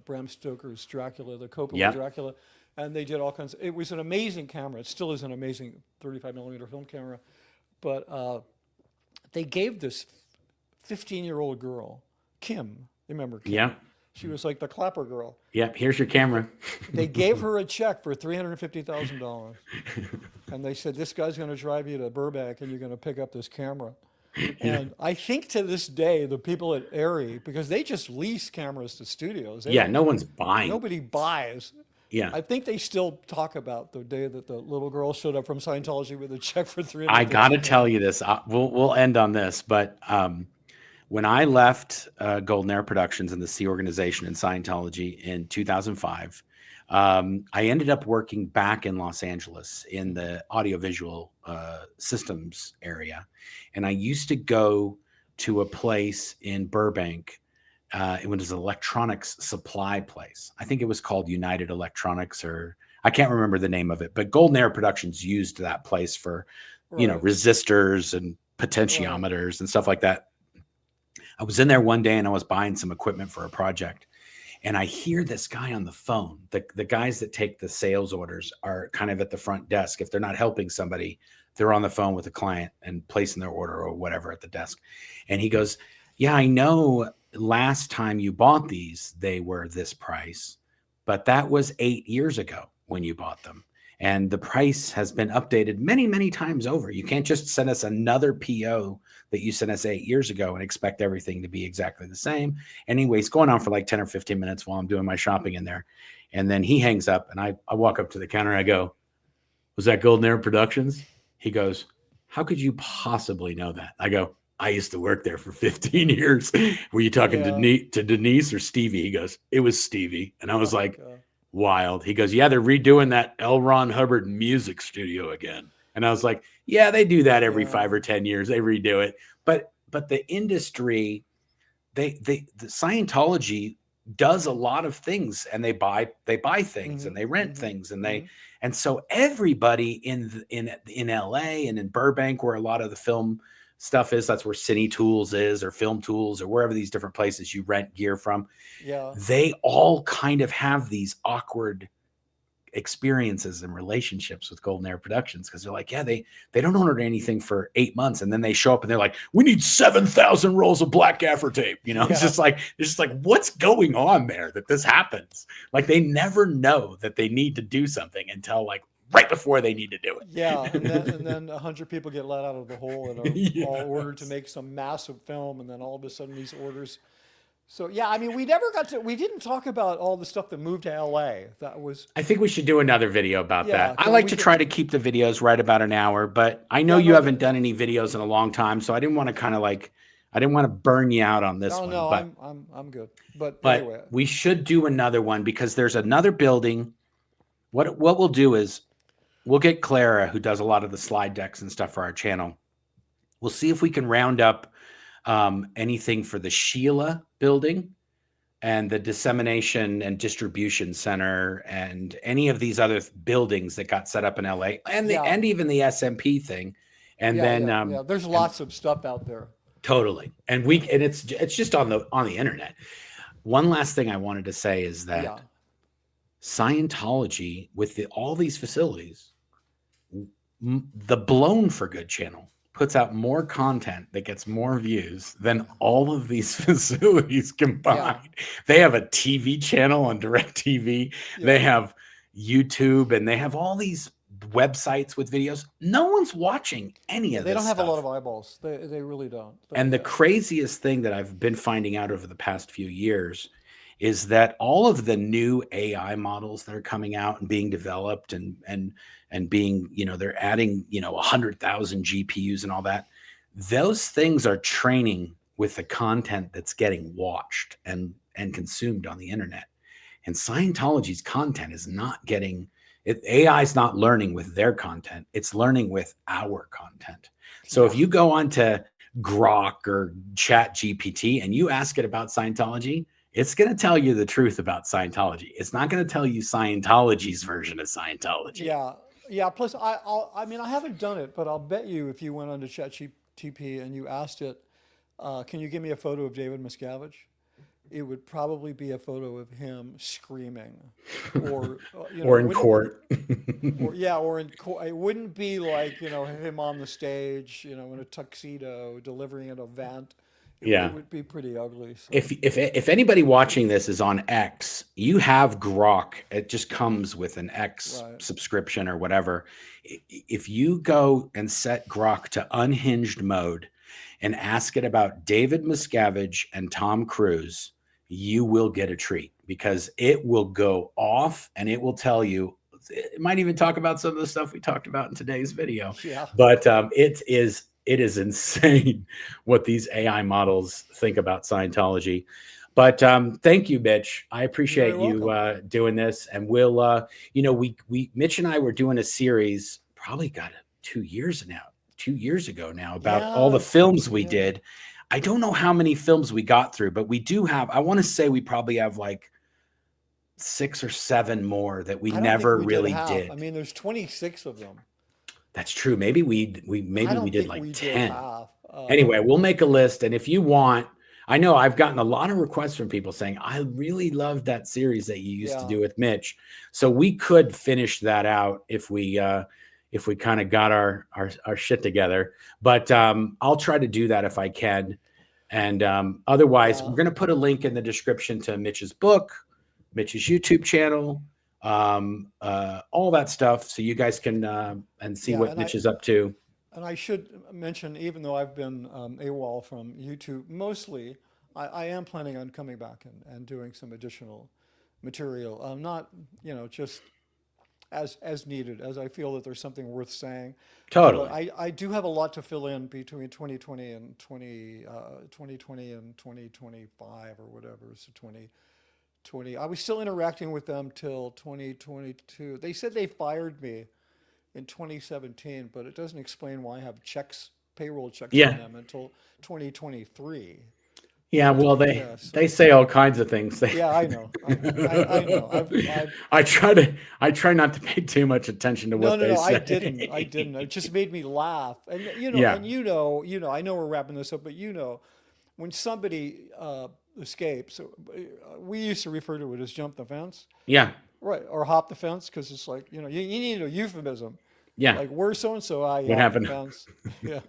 Bram Stoker's Dracula, the Coppola Yep. Dracula, and they did all kinds. It was an amazing camera. It still is an amazing 35 millimeter film camera, but they gave this 15-year-old girl, Kim, You remember Kim? Yeah. She was like the clapper girl. Yeah. Here's your camera. They gave her a check for $350,000, and they said, "This guy's going to drive you to Burbank, and you're going to pick up this camera." And I think to this day, the people at Arri, because they just lease cameras to studios, they Yeah. don't, No one's buying. nobody buys. Yeah. I think they still talk about the day that the little girl showed up from Scientology with a check for I got to 350K. tell you this. We'll end on this, but when I left Golden Air Productions and the C organization in Scientology in 2005, I ended up working back in Los Angeles in the audiovisual systems area, and I used to go to a place in Burbank. It was an electronics supply place. I think it was called United Electronics, or I can't remember the name of it. But Golden Air Productions used that place for, Right, resistors and right. potentiometers and stuff like that. I was in there one day and I was buying some equipment for a project. And I hear this guy on the phone. The guys that take the sales orders are kind of at the front desk. If they're not helping somebody, they're on the phone with a client and placing their order or whatever at the desk. And he goes, "Yeah, I know last time you bought these, they were this price, but that was 8 years ago when you bought them. And the price has been updated many, many times over. You can't just send us another PO that you sent us 8 years ago and expect everything to be exactly the same." Anyway, it's going on for like 10 or 15 minutes while I'm doing my shopping in there. And then he hangs up and I walk up to the counter and I go, "Was that Golden Air Productions?" He goes, "How could you possibly know that?" I go, "I used to work there for 15 years. Were you talking to Yeah. Denise or Stevie?" He goes, "It was Stevie." And I was Oh my like, God. "Wild." He goes, "Yeah, they're redoing that L. Ron Hubbard music studio again." And I was like, "Yeah, they do that every Yeah. 5 or 10 years. They redo it." But the industry, the Scientology does a lot of things, and they buy things Hmm. and they rent Hmm. things, Hmm. and so everybody in LA and in Burbank, where a lot of the film stuff is, that's where Cine Tools is, or Film Tools, or wherever these different places you rent gear from. Yeah. They all kind of have these awkward experiences and relationships with Golden Air Productions, because they're like, yeah, they don't order anything for 8 months, and then they show up and they're like, "We need 7,000 rolls of black gaffer tape." Yeah. It's just like, what's going on there that this happens? Like, they never know that they need to do something until like right before they need to do Yeah, and it. then 100 people get let out of the hole and are all ordered to Yes. make some massive film, and then all of a sudden these orders. So yeah, I mean, we never got to, we didn't talk about all the stuff that moved to LA. That was, I think we should do another video about that. yeah, I can like we to get, try to keep the videos right about an hour, but I know yeah, you no, haven't done any videos in a long time, so I didn't want to kind of like, I didn't want to burn you out on this oh one, no, but I'm good. But but anyway, we should do another one because there's another building. What we'll do is we'll get Clara, who does a lot of the slide decks and stuff for our channel. We'll see if we can round up anything for the Sheila building and the dissemination and distribution center and any of these other buildings that got set up in LA, yeah, and even the SMP thing. And yeah, then yeah, yeah. There's and lots of stuff out there. totally. And Yeah, it's just on the internet. One last thing I wanted to say is yeah, that Scientology, with all these facilities, the Blown for Good channel puts out more content that gets more views than all of these facilities yeah, combined. They have a TV channel on DirecTV. They yeah. have YouTube, and they have all these websites with videos. No one's watching any Yeah, of they this don't have a lot stuff. of eyeballs. They really don't. And the craziest thing that I've been finding out over the past few years is that all of the new AI models that are coming out and being developed and being, they're adding, 100,000 GPUs and all that. Those things are training with the content that's getting watched and consumed on the internet. And Scientology's content is not getting it. AI is not learning with their content. It's learning with our content. So if Yeah, you go onto Grok or Chat GPT and you ask it about Scientology, it's going to tell you the truth about Scientology. It's not going to tell you Scientology's version of Scientology. yeah, yeah. Plus, I mean, I haven't done it, but I'll bet you if you went onto ChatGPT and you asked it, can you give me a photo of David Miscavige? It would probably be a photo of him screaming, or Or it in wouldn't, court. or yeah, or in it wouldn't be like him on the stage, in a tuxedo delivering an event. Yeah. would be pretty ugly. So. If anybody watching this is on X, you have Grok. It just comes with an X Right. subscription or whatever. If you go and set Grok to unhinged mode and ask it about David Miscavige and Tom Cruise, you will get a treat because it will go off and it will tell you. It might even talk about some of the stuff we talked about in today's video, Yeah. but it is insane what these AI models think about Scientology. But thank you, Mitch. I You're very appreciate you welcome. doing this. And we'll, we Mitch and I were doing a series, probably got 2 years now, 2 years ago now, about all the Yeah. films we Yeah. did. I don't know how many films we got through, but we do have. I want to say we probably have like 6 or 7 more that we I don't think never we did really half. I did. mean, there's 26 of them. That's true. Maybe I maybe we don't did think like we did 10. half. Anyway, we'll make a list. And if you want, I know I've gotten a lot of requests from people saying, I really loved that series that you used to Yeah. do with Mitch. So we could finish that out if we kind of got our shit together. But I'll try to do that if I can. And otherwise, Yeah. we're going to put a link in the description to Mitch's book, Mitch's YouTube channel, all that stuff. So you guys can and see Yeah. what Mitch is up to. And I should mention, even though I've been AWOL from YouTube mostly, I am planning on coming back and doing some additional material. Not, just as needed, as I feel that there's something worth saying. But Totally. I do have a lot to fill in between 2020 and 2020 and 2025 or whatever. So 2020, I was still interacting with them till 2022. They said they fired me in 2017, but it doesn't explain why I have payroll checks on Yeah. them until 2023. Yeah, well, Yeah, they so say all kinds of things. They yeah, I know. I've I try not to pay too much attention to No, what no, they no, I say. didn't. It just made me laugh. And Yeah. I know we're wrapping this up, but when somebody escapes, we used to refer to it as jump the fence, Yeah. right, or hop the fence, because it's like you need a euphemism, Yeah. like where's so and so? Ah, you What hopped the happened? fence. Yeah,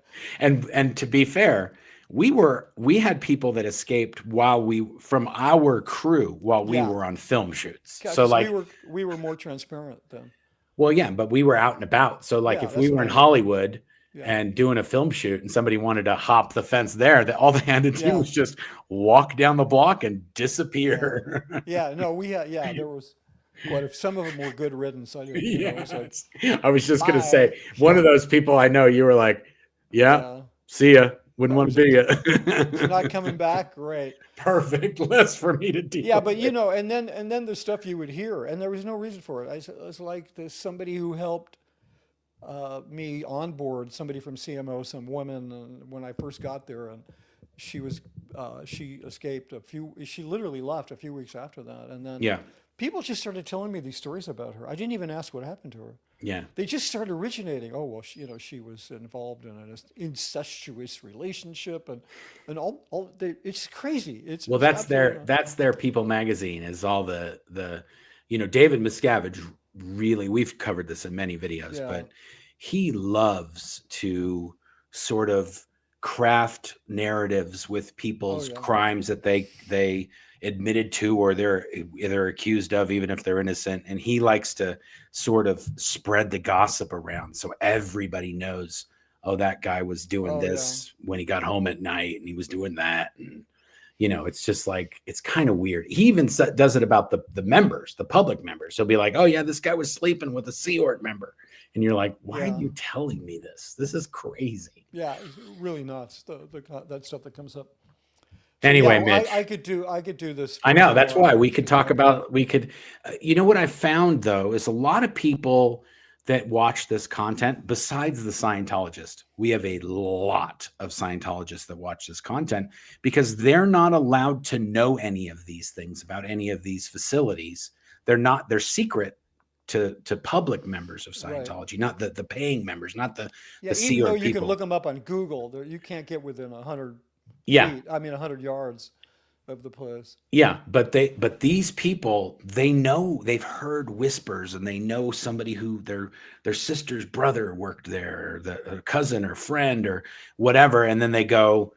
And to be fair, we had people that escaped from our crew while we yeah, were on film shoots. So because like, we were more transparent then. well, yeah, but we were out and about. So like Yeah, if we that's what were in I mean. Hollywood Yeah, and doing a film shoot and somebody wanted to hop the fence there, that all they had to do yeah, was just walk down the block and yeah, disappear. yeah. No, we had there was quite a some of them were good riddance. I didn't, it was like Yes. I was just gonna bye. say one of those people I know you were like, yeah, Yeah. see ya. Wouldn't That want was to be it. She's ya. not coming back. Great. Perfect. Less for me to Yeah, deal but with. and then the stuff you would hear, and there was no reason for it. I was like there's somebody who helped me onboard somebody from CMO, some woman, when I first got there, and she escaped she literally left a few weeks after that, and then Yeah. people just started telling me these stories about her. I didn't even ask what happened to her. Yeah. They just started originating. Oh well, she was involved in an incestuous relationship, and it's crazy. Well, It's absolutely not. that's their People magazine is all David Miscavige really, we've covered this in many videos, Yeah. but he loves to sort of craft narratives with Oh people's yeah. crimes that they admitted to or they're accused of, even if they're innocent. And he likes to sort of spread the gossip around so everybody knows, oh, that guy was doing Oh yeah. this when he got home at night and he was doing that. And it's just like, it's kind of weird. He even does it about the members, the public members. He'll be like, oh yeah, this guy was sleeping with a Sea Org member. And you're like, why are Yeah. you telling me this? This is crazy. Yeah. It's really nuts. That stuff that comes up. So yeah, Anyway, well, Mitch, I could do this I for know 10 that's more why we hours. could talk about, what I found though, is a lot of people that watch this content, besides the Scientologist, we have a lot of Scientologists that watch this content because they're not allowed to know any of these things about any of these facilities. They're secret to public members of Right. Scientology, not the paying members, not Yeah. the Sea Even though Org you can people. look them up on Google, you can't get within 100 Yeah. feet. I mean, 100 yards of the place. Yeah, but these people, they know, they've heard whispers and they know somebody who their sister's brother worked there, or a cousin or friend or whatever, and then they go,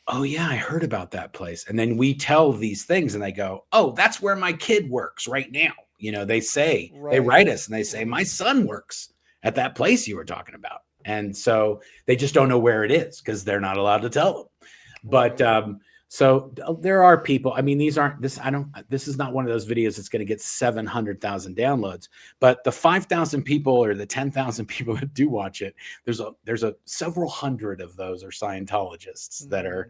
oh yeah, I heard about that place. And then we tell these things and they go, oh, that's where my kid works right now. You know, they say, they Right, write us and they say, right, my son works at that place you were talking about. And so they just don't know where it is because they're not allowed to tell them. But right. so there are people, I mean, these aren't this, this is not one of those videos that's going to get 700,000 downloads, but the 5,000 people or the 10,000 people that do watch it, there's a several hundred of those are Scientologists that are,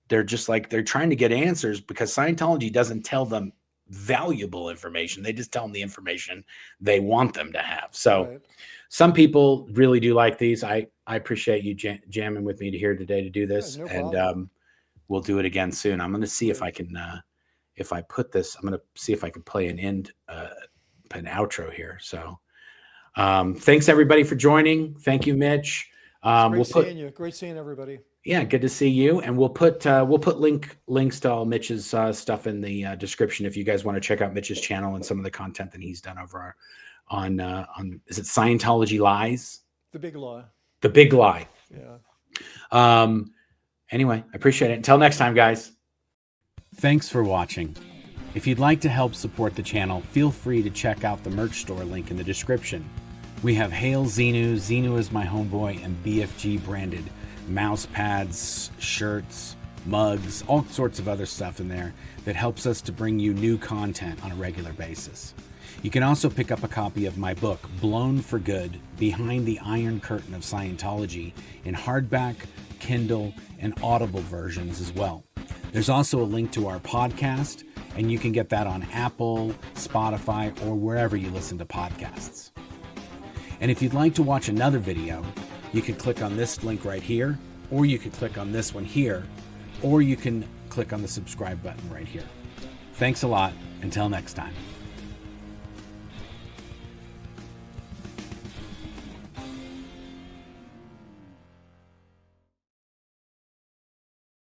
they're just like, they're trying to get answers because Scientology doesn't tell them valuable information. They just tell them the information they want them to have. So Right. some people really do like these. I appreciate you jamming with me here today to do Yeah, this. no And problem. we'll do it again soon. I'm going to see if I Great. can, if I put this, I'm going to see if I can play an an outro here. So thanks everybody for joining. Thank you, Mitch. It's great We'll put, seeing you. Great seeing everybody. yeah, good to see you. And we'll put links to all Mitch's stuff in the description if you guys want to check out Mitch's channel and some of the content that he's done over on is it Scientology Lies? The big lie. The Big Lie. Yeah. Anyway, I appreciate it. Until next time, guys. Thanks for watching. If you'd like to help support the channel, feel free to check out the merch store link in the description. We have Hail Xenu, Xenu is my homeboy, and BFG branded mouse pads, shirts, mugs, all sorts of other stuff in there that helps us to bring you new content on a regular basis. You can also pick up a copy of my book, Blown for Good, Behind the Iron Curtain of Scientology, in hardback, Kindle, and Audible versions as well. There's also a link to our podcast, and you can get that on Apple, Spotify, or wherever you listen to podcasts. And if you'd like to watch another video, you can click on this link right here, or you can click on this one here, or you can click on the subscribe button right here. Thanks a lot. Until next time.